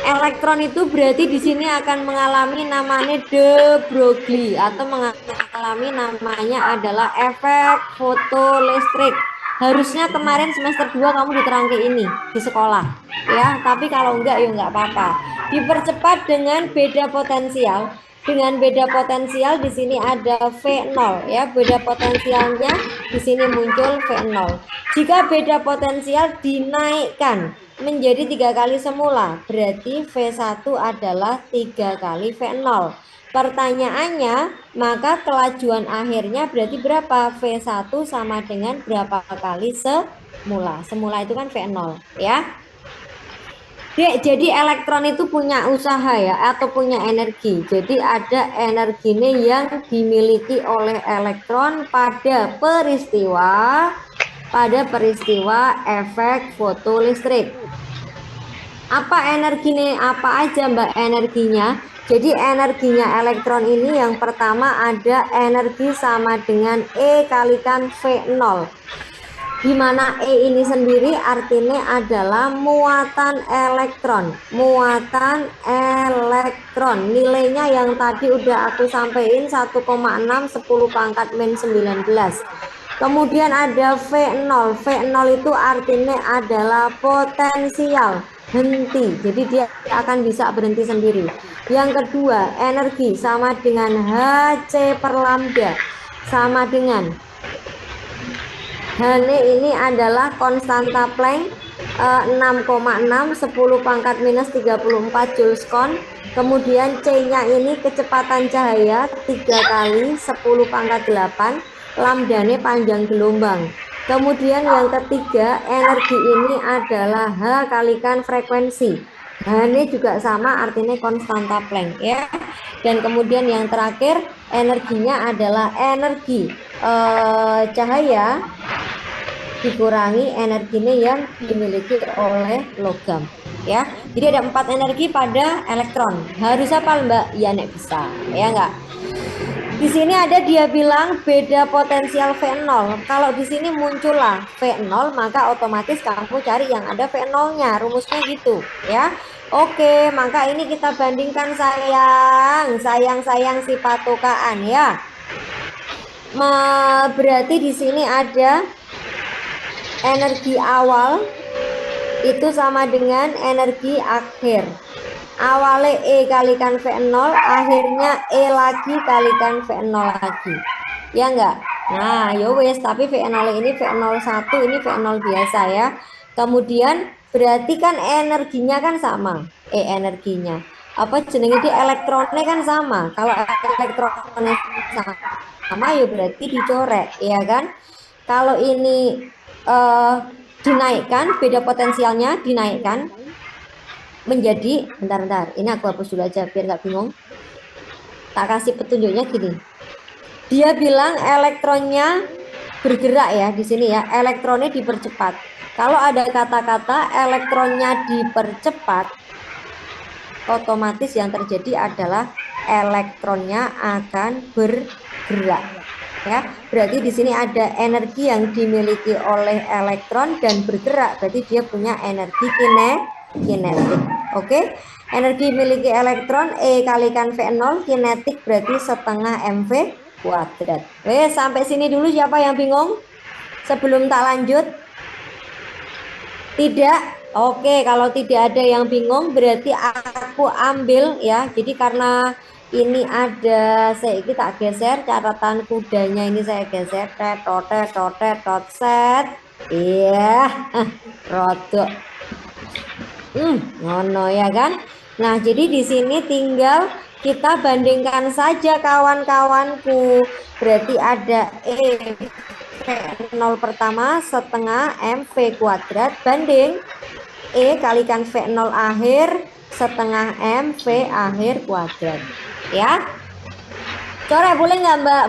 Elektron itu berarti di sini akan mengalami namanya de Broglie atau mengalami namanya adalah efek fotolistrik. Harusnya kemarin semester 2 kamu diterangke ini di sekolah ya, tapi kalau enggak ya enggak apa-apa. Dipercepat dengan beda potensial. Dengan beda potensial di sini ada V0 ya, beda potensialnya di sini muncul V0. Jika beda potensial dinaikkan menjadi 3 kali semula, berarti V1 adalah 3 kali V0. Pertanyaannya, maka kelajuan akhirnya berarti berapa? V1 sama dengan berapa kali semula? Semula itu kan V0 ya. Dek, jadi elektron itu punya usaha ya, atau punya energi. Jadi ada energinya yang dimiliki oleh elektron pada peristiwa efek fotolistrik. Apa energinya? Apa aja Mbak energinya? Jadi energinya elektron ini yang pertama ada energi sama dengan E kalikan V0. Di mana E ini sendiri artinya adalah muatan elektron. Muatan elektron. Nilainya yang tadi udah aku sampaikan 1,6 10 pangkat min 19. Kemudian ada V0. V0 itu artinya adalah potensial, henti. Jadi dia akan bisa berhenti sendiri. Yang kedua, energi sama dengan Hc per lambda sama dengan Hne ini adalah konstanta Planck 6,6 10 pangkat minus 34 Joule/second. Kemudian C-nya ini kecepatan cahaya 3 kali 10 pangkat 8, lambdanya panjang gelombang. Kemudian yang ketiga, energi ini adalah H kalikan frekuensi. H-nya juga sama, artinya konstanta Planck ya. Dan kemudian yang terakhir, energinya adalah energi cahaya dikurangi energinya yang dimiliki oleh logam ya. Jadi ada 4 energi pada elektron. Harus apa Mbak? Ya nek bisa ya enggak. Di sini ada dia bilang beda potensial V0. Kalau di sini muncullah V0, maka otomatis kamu cari yang ada V0-nya. Rumusnya gitu ya. Oke, maka ini kita bandingkan sayang si patokaan ya. Berarti di sini ada energi awal itu sama dengan energi akhir. Awalnya E kalikan V0, akhirnya E lagi kalikan V0 lagi. Ya enggak? Nah, ya wes, tapi V0 ini V01, ini V0 biasa ya. Kemudian berarti kan energinya kan sama. Energinya. Apa jenenge di elektronnya kan sama. Kalau elektronnya sama ya berarti dicoret, ya kan? Kalau ini dinaikkan, beda potensialnya dinaikkan menjadi, bentar, ini aku hapus dulu aja biar nggak bingung. Tak kasih petunjuknya gini. Dia bilang elektronnya bergerak ya di sini ya, elektronnya dipercepat. Kalau ada kata-kata elektronnya dipercepat, otomatis yang terjadi adalah elektronnya akan bergerak. Ya, berarti di sini ada energi yang dimiliki oleh elektron dan bergerak, berarti dia punya energi kinetik. Oke, energi dimiliki elektron E kalikan V0, kinetik berarti setengah mv kuadrat. Sampai sini dulu, siapa yang bingung? Sebelum tak lanjut? Tidak? Oke, kalau tidak ada yang bingung berarti aku ambil ya. Jadi karena ini ada, saya tak geser catatan kudanya ini saya geser. Tot set. Iya, rodok. Ngono ya kan? Nah, jadi di sini tinggal kita bandingkan saja kawan-kawanku. Berarti ada V0 pertama setengah MV kuadrat banding E kalikan V0 akhir setengah MV akhir kuadrat. Ya. Coret boleh nggak Mbak?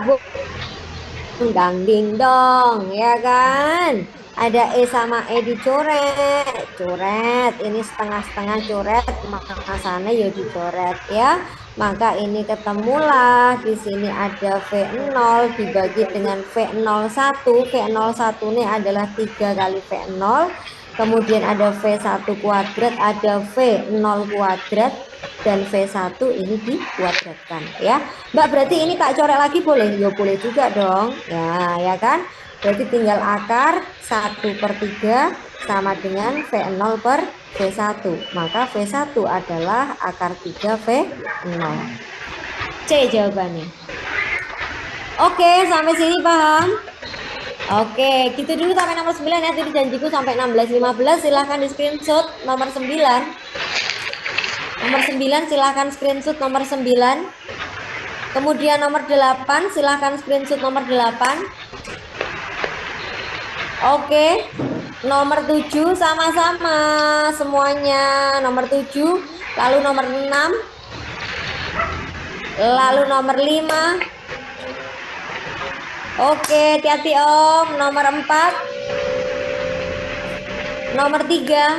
Ding dong, ya kan? Ada E sama E dicoret, coret. Ini setengah-setengah coret, maka sana ya dicoret ya. Maka ini ketemulah di sini ada V0 dibagi dengan V01. V01 ini adalah 3 kali V0. Kemudian ada V1 kuadrat, ada V0 kuadrat, dan V1 ini dikuadratkan ya. Mbak, berarti ini tak coret lagi boleh? Ya boleh juga dong. Ya kan? Berarti tinggal akar 1/3 sama dengan V0 per V1. Maka V1 adalah akar 3 V0. C jawabannya. Oke, sampai sini paham? Oke, gitu dulu sampai nomor 9 ya. Tadi janjiku sampai 16-15. Silahkan di screenshot nomor 9. Nomor 9 silahkan screenshot nomor 9. Kemudian nomor 8 silahkan screenshot nomor 8. Oke. Nomor 7 sama-sama semuanya. Nomor 7, lalu nomor 6, lalu nomor 5. Oke, hati-hati Om. Nomor 4, nomor 3,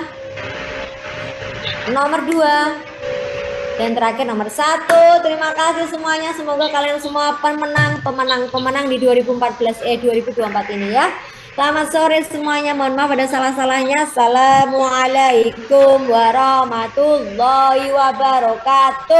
nomor 2, dan terakhir nomor 1. Terima kasih semuanya. Semoga kalian semua pemenang di 2024 ini ya. Selamat sore semuanya. Mohon maaf ada salah-salahnya. Assalamualaikum warahmatullahi wabarakatuh.